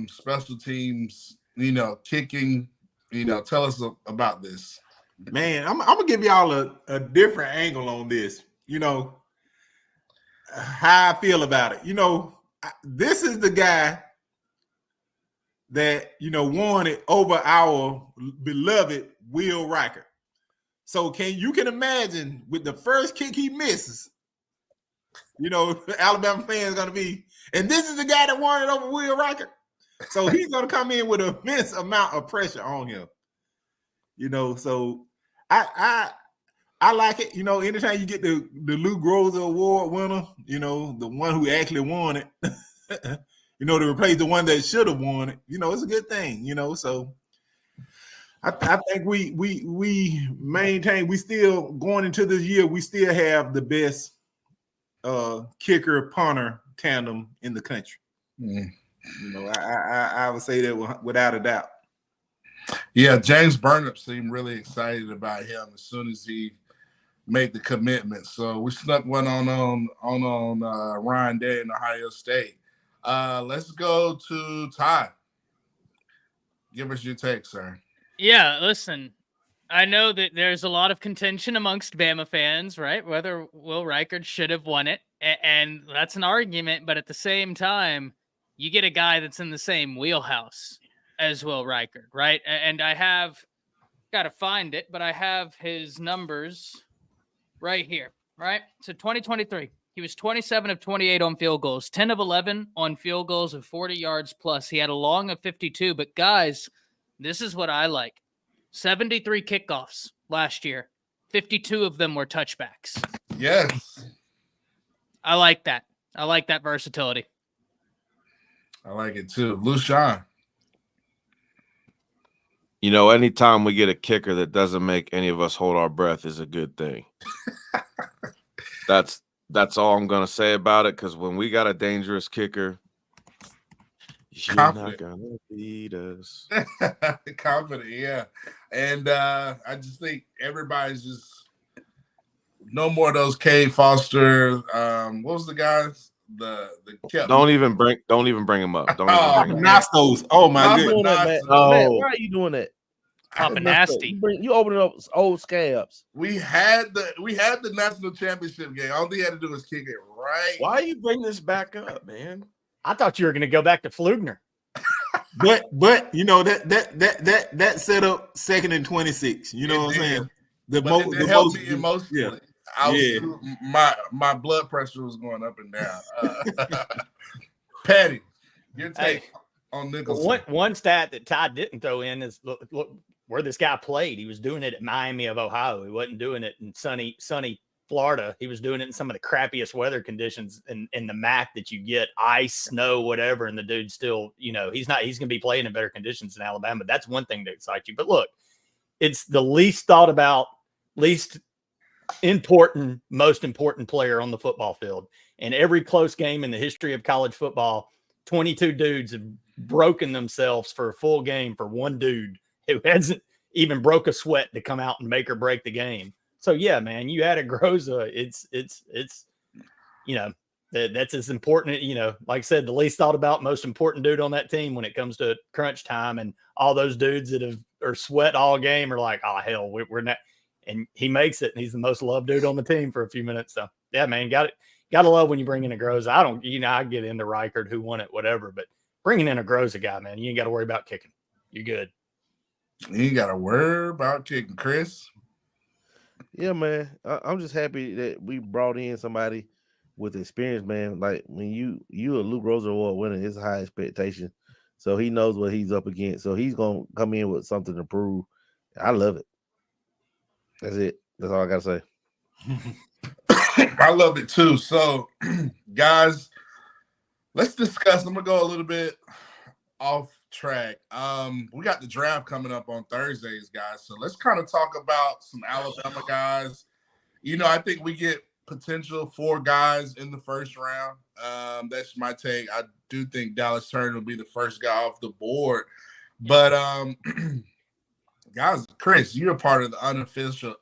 special teams, you know, kicking, you know, tell us about this. Man, I'm going to give y'all a different angle on this, you know, how I feel about it. You know, this is the guy that, you know, won it over our beloved Will Riker. So you can imagine with the first kick he misses, you know, Alabama fans going to be, and this is the guy that won it over Will Riker. So he's going to come in with an immense amount of pressure on him. You know, so I like it. You know, anytime you get the Lou Groza Award winner, you know, the one who actually won it, you know, to replace the one that should have won it, you know, it's a good thing, you know. So I think we maintain, we still going into this year, we still have the best kicker punter tandem in the country. Mm. You know, I would say that without a doubt. Yeah, James Burnip seemed really excited about him as soon as he made the commitment. So we snuck one on Ryan Day in Ohio State. Let's go to Ty. Give us your take, sir. Yeah, listen, I know that there's a lot of contention amongst Bama fans, right? Whether Will Riker should have won it. And that's an argument. But at the same time, you get a guy that's in the same wheelhouse as Will Riker, right? And I have got to find it, but I have his numbers right here, right? So 2023, he was 27 of 28 on field goals, 10 of 11 on field goals of 40 yards plus. He had a long of 52, but guys, this is what I like. 73 kickoffs last year. 52 of them were touchbacks. Yes. I like that. I like that versatility. I like it too. Lushan. You know, anytime we get a kicker that doesn't make any of us hold our breath is a good thing. That's all I'm going to say about it, because when we got a dangerous kicker, you're not going to beat us. Confident, yeah. And I just think everybody's just no more of those Cade Foster. What was the guys? The Don't even bring him up. Don't even bring him up. Nastos. Oh my goodness. Man, why are you doing that? Papa Nasty. You opening up old scabs. We had the national championship game. All they had to do was kick it right. Why you bring this back up, man? I thought you were going to go back to Flugner. But you know that set up 2nd and 26. You know what I'm saying? It helped me emotionally. Yeah. My blood pressure was going up and down. Patty, your take on Nicholson. One stat that Ty didn't throw in is look where this guy played. He was doing it at Miami of Ohio. He wasn't doing it in sunny Florida. He was doing it in some of the crappiest weather conditions in the MAC that you get, ice, snow, whatever. And the dude still, you know, he's going to be playing in better conditions in Alabama. That's one thing that excites you. But look, it's the least thought about, least important, most important player on the football field. And every close game in the history of college football, 22 dudes have broken themselves for a full game for one dude who hasn't even broke a sweat to come out and make or break the game. So yeah, man, you had a Groza. It's you know, that's as important, you know, like I said, the least thought about, most important dude on that team when it comes to crunch time. And all those dudes that are sweat all game are like, oh hell, we're not. And he makes it, and he's the most loved dude on the team for a few minutes. So yeah, man, gotta love when you bring in a Groza. I get into Reichard, who won it, whatever, but bringing in a Groza guy, man, you ain't got to worry about kicking. You're good. You ain't got to worry about kicking, Chris. Yeah, man. I'm just happy that we brought in somebody with experience, man. Like when you a Luke Rose Award winner, it's a high expectation. So he knows what he's up against. So he's gonna come in with something to prove. I love it. That's it. That's all I gotta say. I love it too. So, guys, let's discuss. I'm gonna go a little bit off track. We got the draft coming up on Thursdays, guys. So let's kind of talk about some Alabama guys. I think we get potential 4 guys in the first round. That's my take. I do think Dallas Turner will be the first guy off the board. But guys, Chris, you're a part of the unofficial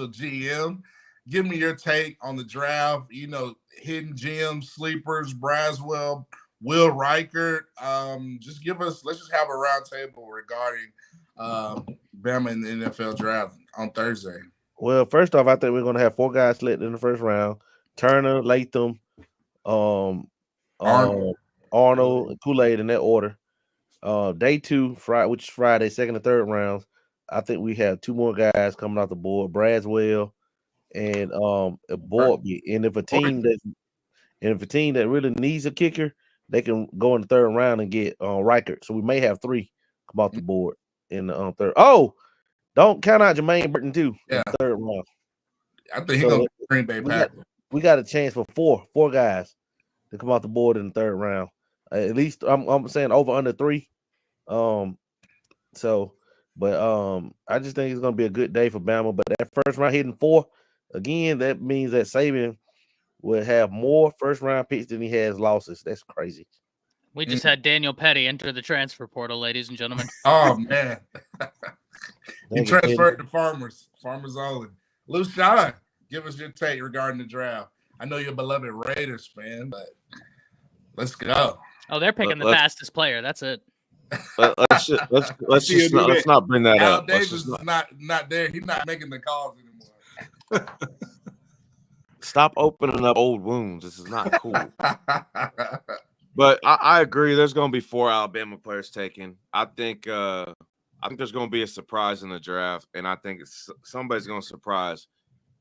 GM. Give me your take on the draft. Hidden gems, sleepers, Braswell, Will Reichert. Let's just have a round table regarding Bama in the NFL draft on Thursday. Well, first off, I think we're gonna have 4 guys selected in the first round: Turner, Latham, Arnold, Kool-Aid in that order. Day 2, Friday, which is Friday, second and third rounds. I think we have 2 more guys coming off the board: Braswell and Borby. And if a team that really needs a kicker, they can go in the third round and get Reichert. So we may have 3 come off the board in the third. Oh, don't count out Jermaine Burton too. In the third round. I think he's gonna be Green Bay Packers. We got a chance for four guys to come off the board in the third round. At least I'm saying over under 3. I just think it's gonna be a good day for Bama. But that first round hitting 4 again, that means that Saban will have more first round picks than he has losses. That's crazy. We just had Daniel Petty enter the transfer portal, ladies and gentlemen. Oh man. He transferred to Farmers only. Lucian, give us your take regarding the draft. I know you're a beloved Raiders fan, but let's go. Oh, they're picking the fastest player. That's it. Let's not bring that Al up. Davis is not there. He's not making the calls anymore. Stop opening up old wounds. This is not cool. But I agree. There's going to be 4 Alabama players taken. I think there's going to be a surprise in the draft, and I think somebody's going to surprise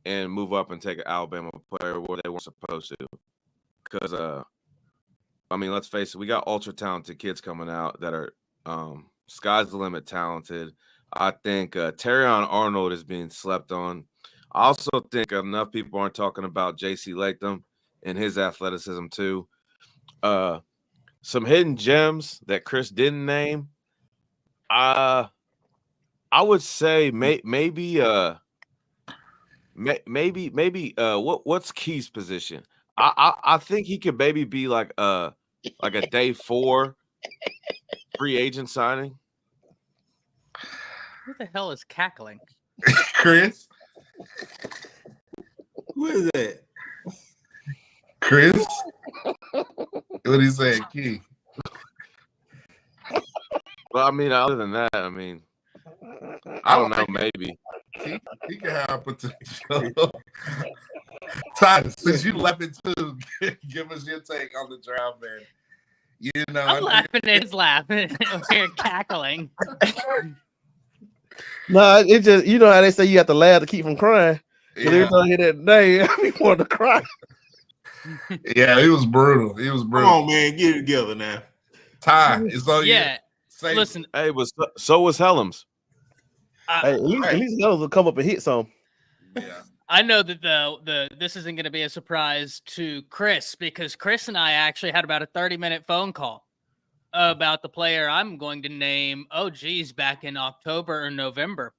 and move up and take an Alabama player where they weren't supposed to. Because, let's face it, we got ultra-talented kids coming out that are sky's the limit talented. I think Terrion Arnold is being slept on. I also think enough people aren't talking about J.C. Latham and his athleticism too. Some hidden gems that Chris didn't name. I would say maybe what's Key's position? I think he could maybe be like a day 4 free agent signing. Who the hell is cackling? Chris? Who is that? Chris? What he saying, Key? Well, other than that, I don't know, maybe. He can have potential. Ty, since you laughing too, give us your take on the draft, man. I'm laughing at his laugh. We're cackling. No, it just how they say you have to laugh to keep from crying. Yeah. Every time I hear that name, I want to cry. Yeah, he was brutal. Come on, man, get it together now. Ty, it's all you. Listen. Hey, so was Helms. Hey, at least Helms will come up and hit some. Yeah. I know that this isn't going to be a surprise to Chris because Chris and I actually had about a 30-minute phone call about the player I'm going to name. Back in October or November.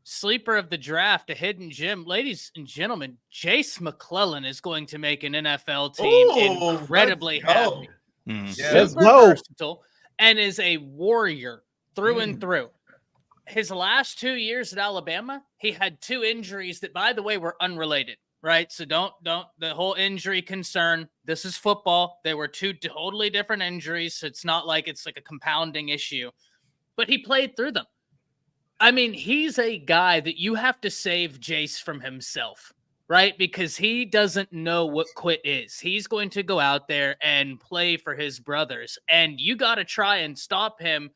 Sleeper of the draft, a hidden gem. Ladies and gentlemen, Jace McClellan is going to make an NFL team incredibly happy. Let's go. Versatile, and is a warrior through and through. His last 2 years at Alabama, he had 2 injuries that, by the way, were unrelated, right? So don't the whole injury concern. This is football. They were 2 totally different injuries. So it's not like it's like a compounding issue, but he played through them. He's a guy that you have to save Jace from himself, right? Because he doesn't know what quit is. He's going to go out there and play for his brothers, and you got to try and stop him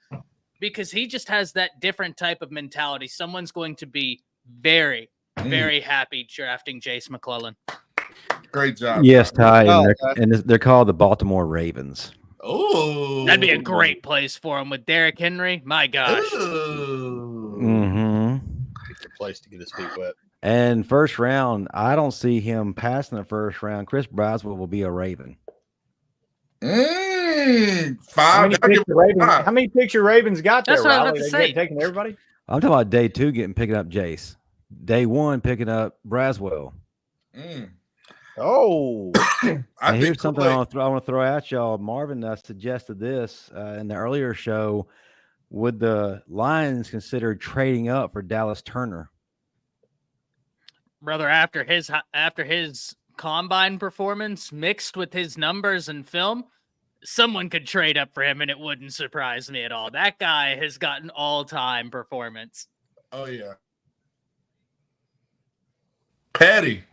because he just has that different type of mentality. Someone's going to be very, very happy drafting Jace McClellan. Great job. Yes, Ty, Oh, and they're called the Baltimore Ravens. Oh, That'd be a great place for him with Derrick Henry. My gosh. Mm-hmm. It's a place to get his feet wet. And first round, I don't see him passing the first round. Chris Braswell will be a Raven. Five. How many picks your Ravens got there? That's what I was about Riley? to They say. taking everybody. I'm talking about day 2 picking up Jace. Day 1 picking up Braswell. Oh, I And think here's something I Kool-Aid- want to throw at y'all. Marvin suggested this in the earlier show. Would the Lions consider trading up for Dallas Turner? Brother, after his combine performance mixed with his numbers and film, someone could trade up for him and it wouldn't surprise me at all. That guy has got an all-time performance. Oh yeah. Patty,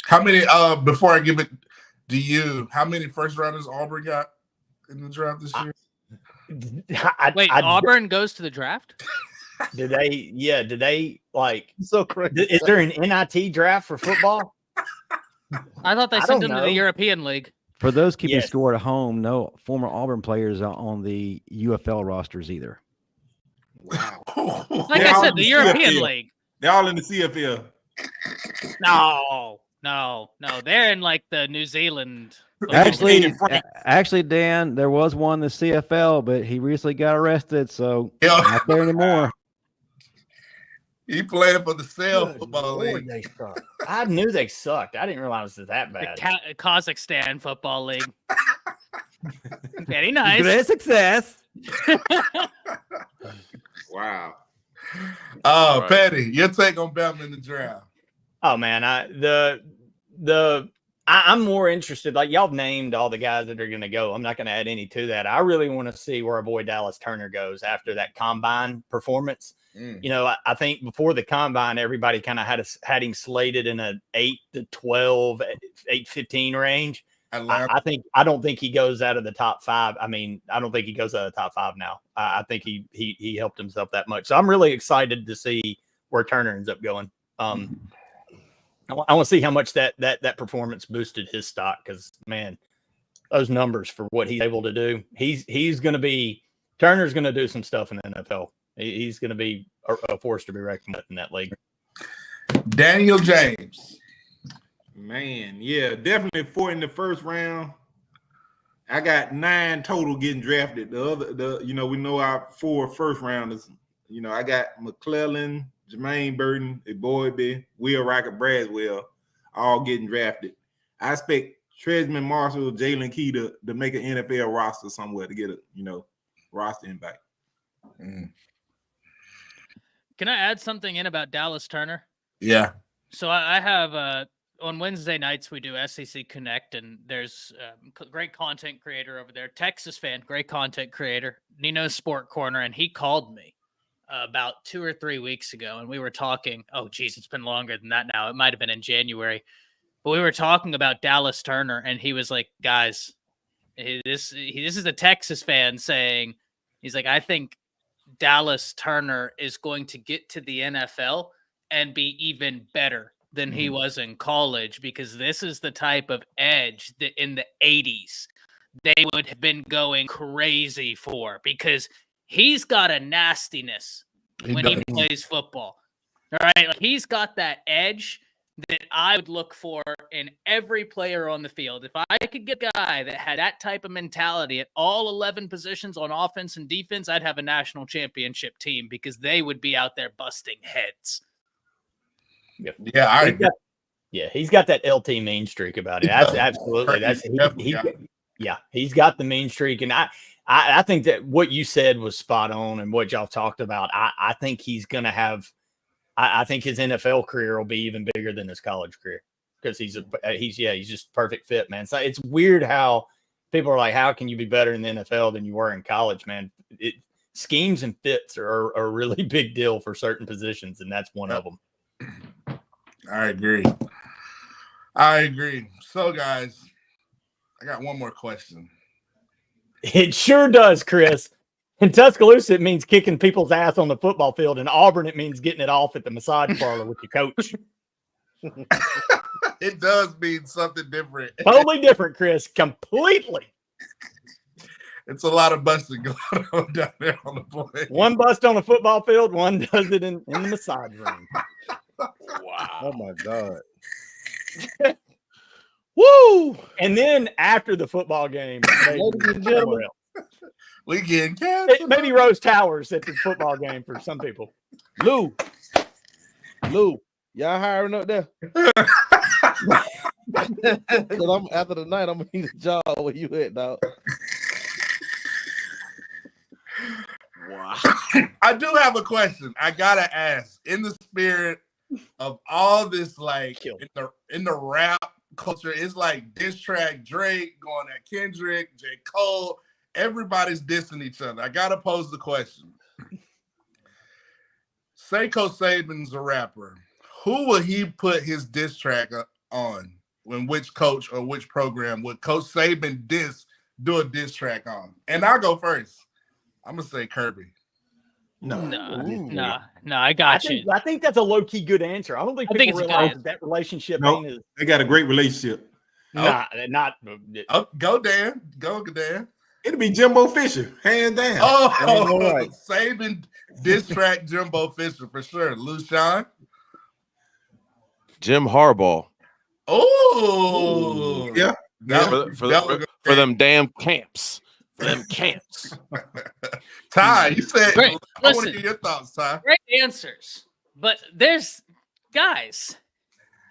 how many? Before I give it to you, how many first rounders Auburn got in the draft this year? Wait, Auburn goes to the draft? Did they? Yeah, did they like? So crazy. Is there an NIT draft for football? I thought they I sent don't him to know. the European League. For those keeping Yes. score at home, no former Auburn players are on the UFL rosters either. Wow. Like They're I all said, in the the European CFL. League. They're all in the CFL. No. They're in like the New Zealand. Actually, France. actually, Dan, there was one in the CFL, but he recently got arrested, so Yeah. not there anymore. He playing for the Cell Good Football Lord, League. they suck. I knew they sucked. I didn't realize it was that The bad. Kazakhstan Football League. Very nice. Great success. Wow. Oh, Right. Patty, your take on Bama in the draft? Oh man, I'm more interested. Like y'all named all the guys that are going to go. I'm not going to add any to that. I really want to see where our boy Dallas Turner goes after that combine performance. You know, I think before the combine, everybody kind of had him slated in a 8 to 12, 8-15 range. I don't think he goes out of the top 5. I mean, I don't think he goes out of the top 5 now. I think he helped himself that much. So I'm really excited to see where Turner ends up going. I want to see how much that performance boosted his stock because man, those numbers for what he's able to do. Turner's going to do some stuff in the NFL. He's going to be a force to be reckoned with in that league. Daniel James. Man, yeah, definitely 4 in the first round. I got 9 total getting drafted. We know our 4 first rounders. You know, I got McClellan, Jermaine Burton, Eboigbe, Will Rocket Braswell, all getting drafted. I expect Tresman Marshall, Jalen Key to make an NFL roster somewhere to get a roster invite. Can I add something in about Dallas Turner? Yeah. So I have on Wednesday nights we do SEC Connect, and there's a great content creator over there, Texas fan, great content creator, Nino's Sport Corner, and he called me about 2 or 3 weeks ago, and we were talking. Oh, geez, it's been longer than that now. It might have been in January, but we were talking about Dallas Turner, and he was like, "Guys, this is a Texas fan saying, he's like, I think Dallas Turner is going to get to the NFL and be even better than he was in college because this is the type of edge that in the 80s they would have been going crazy for because he's got a nastiness when he plays football. All right. Like he's got that edge that I would look for in every player on the field. If I could get a guy that had that type of mentality at all 11 positions on offense and defense, I'd have a national championship team because they would be out there busting heads. Yeah, I agree. He's got that LT mean streak about it. That's absolutely. He's got the mean streak, and I think that what you said was spot on, and what y'all talked about. I think he's gonna have. I think his NFL career will be even bigger than his college career because he's just perfect fit, man. So it's weird how people are like, how can you be better in the NFL than you were in college, man? Schemes and fits are a really big deal for certain positions, and that's one of them. I agree. So, guys, I got one more question. It sure does, Chris. In Tuscaloosa, it means kicking people's ass on the football field. In Auburn, it means getting it off at the massage parlor with your coach. It does mean something different. Totally different, Chris. Completely. It's a lot of busting going on down there on the plane. One bust on a football field, one does it in the massage room. Wow. Oh my God. Woo! And then after the football game, we getting canceled. Maybe Rose Towers at the football game for some people. Lou, y'all hiring up there? Because after the night, I'm gonna need a job where you at, dog. Wow. I do have a question. I gotta ask. In the spirit of all this, like in the rap culture, it's like diss track Drake going at Kendrick, J. Cole. Everybody's dissing each other. I gotta pose the question. Say Coach Saban's a rapper. Who will he put his diss track on? When which coach or which program would Coach Saban do a diss track on? And I'll go first. I'm gonna say Kirby. No, I got you. I think that's a low-key good answer. I don't think people realize that relationship ain't as... They got a great relationship. Not. Oh, go Dan. Go Dan. It'll be Jimbo Fisher, hands down. Oh, right. Saban diss track Jimbo Fisher for sure. Lucian. Jim Harbaugh. Oh, yeah. For them damn camps. For them camps. Ty, you said, great. I want to hear your thoughts, Ty. Great answers. But there's, guys,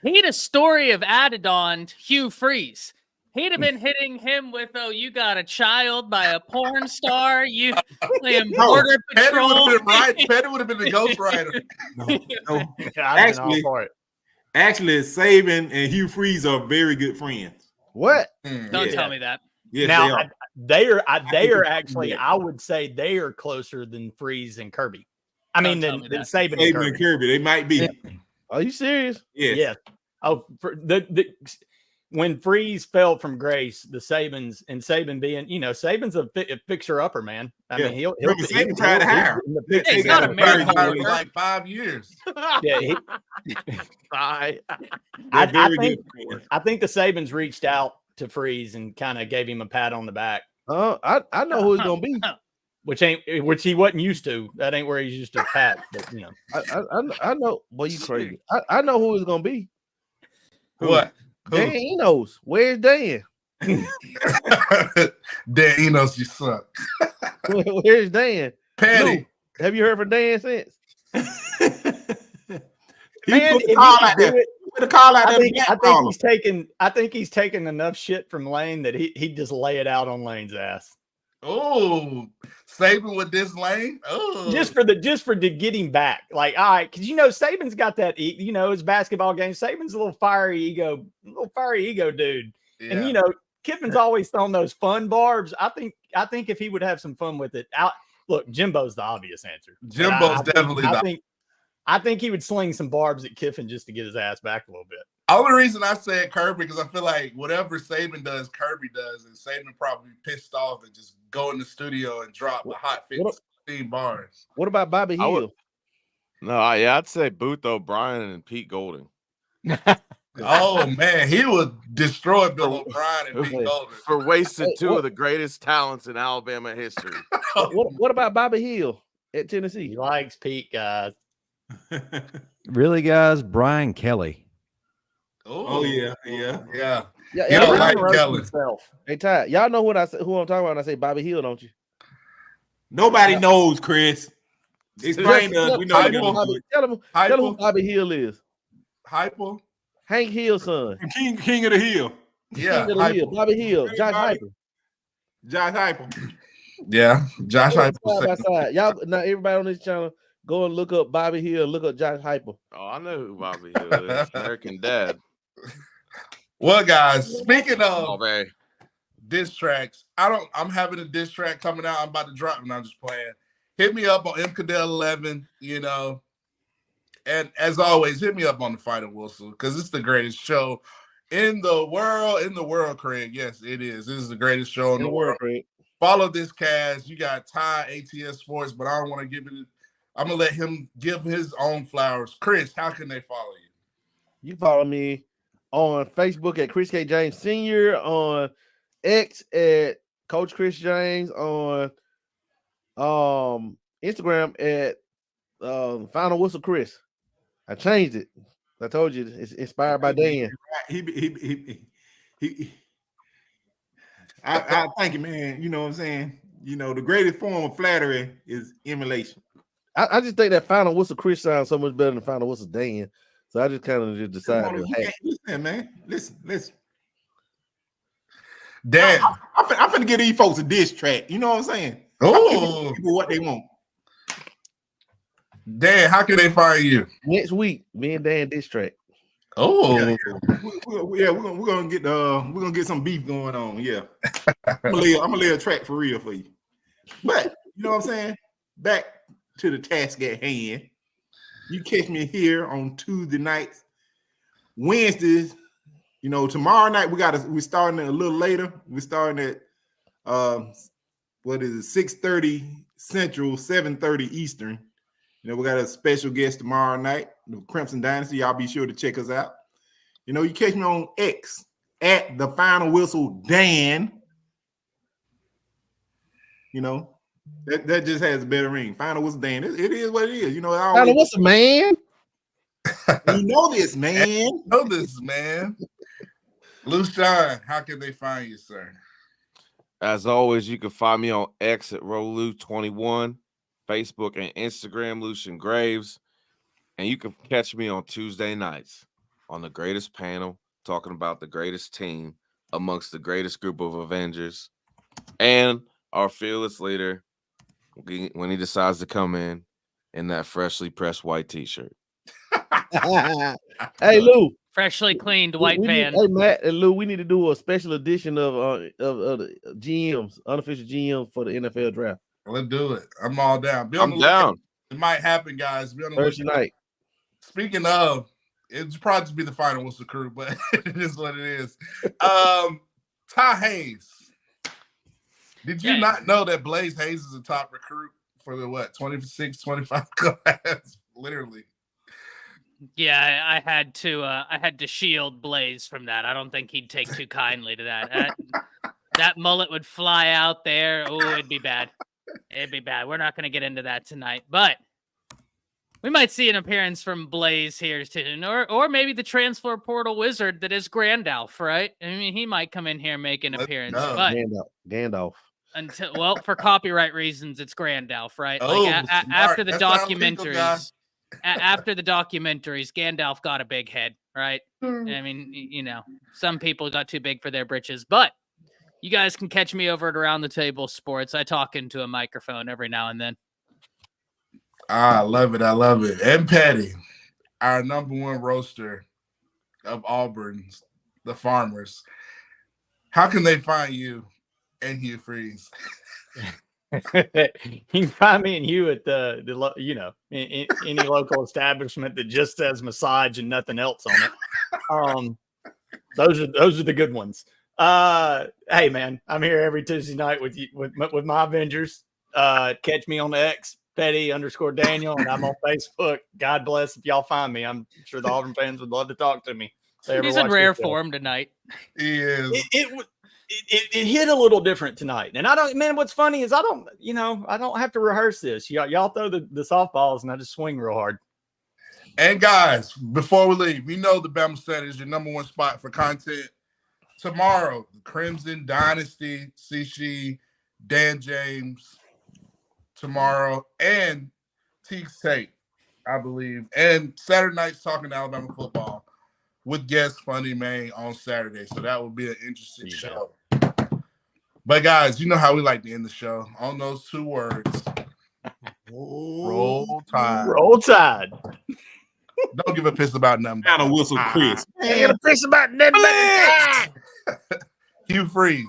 he'd a story of Adidon, Hugh Freeze. He'd have been hitting him with, "Oh, you got a child by a porn star. You playing Border Patrol." Petty would have been the ghostwriter. No. Actually, Saban and Hugh Freeze are very good friends. What? Don't tell me that. Yes, now they are actually. I would say they are closer than Freeze and Kirby. I mean, than Saban and Kirby. They might be. Yeah. Are you serious? Yes. Yeah. Oh, when Freeze fell from grace, the Sabans and Saban being, Saban's a fixer upper, man. I mean, he'll try to hire. He's not a married for like 5 years. Yeah, I think the Sabans reached out to Freeze and kind of gave him a pat on the back. I know who it's gonna be. Which he wasn't used to. That ain't where he's used to pat. But I know. Boy, you crazy. I know who it's gonna be. What? Dan Enos. Where's Dan? Dan Enos, you suck. Where's Dan? Patty. Luke, have you heard from Dan since? I think he's taking enough shit from Lane that he'd just lay it out on Lane's ass. Oh, Saban with this Lane. Oh, just for to get him back. Like, all right, because Saban's got that. His basketball game. Saban's a little fiery ego dude. Yeah. And Kiffin's always thrown those fun barbs. I think if he would have some fun with it, look, Jimbo's the obvious answer. Jimbo's definitely. I think he would sling some barbs at Kiffin just to get his ass back a little bit. Only reason I said Kirby because I feel like whatever Saban does, Kirby does, and Saban probably pissed off and just go in the studio and drop a hot 15 bars. What about Bobby Hill? I'd say Booth O'Brien and Pete Golding. Oh man, he would destroy Bill O'Brien and Pete Golding for wasting two of the greatest talents in Alabama history. What about Bobby Hill at Tennessee? He likes Pete, guys. Really, guys? Brian Kelly. Oh yeah. Like Kelly. Hey Ty, y'all know who I'm talking about when I say Bobby Hill, don't you? Nobody knows, Chris. Explain to us. We know tell them who Bobby Hill is. Hyper. Hank Hill's son. King of the Hill. Yeah. King of the Hill. Bobby Hill. Josh Hyper. Yeah. Josh Hyper. Side by side. Y'all now everybody on this channel go and look up Bobby Hill, look up Josh Hyper. Oh, I know who Bobby Hill is. American Dad. Well, guys, speaking of diss tracks, I'm having a diss track coming out. I'm about to drop and I'm just playing. Hit me up on MCadell11, and as always, hit me up on the Final Whistle because it's the greatest show in the world, Craig. Yes, it is. This is the greatest show in the world. Craig. Follow this cast. You got Ty, ATS Sports, but I don't want to give it. I'm going to let him give his own flowers. Chris, how can they follow you? You follow me on Facebook at Chris K. James Sr., on X at Coach Chris James, on Instagram at Final Whistle Chris. I changed it. I told you it's inspired by Dan. I thank you, man. You know what I'm saying? You know, the greatest form of flattery is emulation. I just think that Final Whistle Chris sounds so much better than Final Whistle Dan. So I just kind of just decided. Listen, man. Listen. Dan, I'm finna give these folks a diss track. You know what I'm saying? Oh, people what they want. Dan, how can they find you? Next week, me and Dan diss track. Oh, we're gonna get some beef going on. Yeah, I'm gonna lay a track for real for you. But you know what I'm saying? Back to the task at hand. You catch me here on Tuesday nights, Wednesdays. You know, tomorrow night we're starting a little later. We're starting at 6:30 Central, 7:30 Eastern. You know, we got a special guest tomorrow night, the Crimson Dynasty. Y'all be sure to check us out. You know, you catch me on X at the Final Whistle Dan. You know, that just has a better ring. Final Whistle Dan. It is what it is. You know, Final Whistle, man. You know this, man. Lushan, how can they find you, sir? As always, you can find me on X at Rolu21, Facebook and Instagram, Lucian Graves. And you can catch me on Tuesday nights on the greatest panel, talking about the greatest team amongst the greatest group of Avengers and our fearless leader when he decides to come in that freshly pressed white t-shirt. Hey, Lou. Freshly cleaned white van. Hey, Matt and Lou, we need to do a special edition of the GMs, unofficial GMs for the NFL draft. Let's do it. I'm all down. I'm down. It might happen, guys. Be on the Thursday night. Speaking of, it'd probably just be the Final Whistle crew, but it is what it is. Ty Haynes. Did you not know that Blaze Hayes is a top recruit for the 26, 25 class? Literally. Yeah, I had to shield Blaze from that. I don't think he'd take too kindly to that. That mullet would fly out there. Oh, it'd be bad. It'd be bad. We're not going to get into that tonight, but we might see an appearance from Blaze here soon, or maybe the transfer portal wizard that is Grandalf, right? I mean, he might come in here and make an appearance. But Gandalf. For copyright reasons, it's Grandalf, right? Oh, like after the That's documentaries, after the documentaries, Gandalf got a big head, right? I mean, you know, some people got too big for their britches, but you guys can catch me over at Around the Table Sports. I talk into a microphone every now and then. I love it. I love it. And Petty, our number one roaster of Auburn's, the Farmers. How can they find you and Hugh Freeze? You can find me and Hugh at the in any local establishment that just says massage and nothing else on it. Those are the good ones. Hey man, I'm here every Tuesday night with you with my Avengers. Catch me on the X, Petty_Daniel, and I'm on Facebook. God bless if y'all find me. I'm sure the Auburn fans would love to talk to me. He's in rare form tonight. He is. It hit a little different tonight. And I don't, man, what's funny is I don't have to rehearse this. Y'all throw the softballs and I just swing real hard. And guys, before we leave, you know the Bama Center is your number one spot for content. Tomorrow, the Crimson Dynasty, Cici, Dan James, tomorrow, and Teague's Tape, I believe. And Saturday night's Talking Alabama Football with guest Funny May on Saturday. So that will be an interesting show. But guys, you know how we like to end the show on those two words. Roll Tide. Roll Tide. Don't give a piss about nothing. Kind of whistle Chris. Ain't gonna piss about nothing. Hugh Freeze.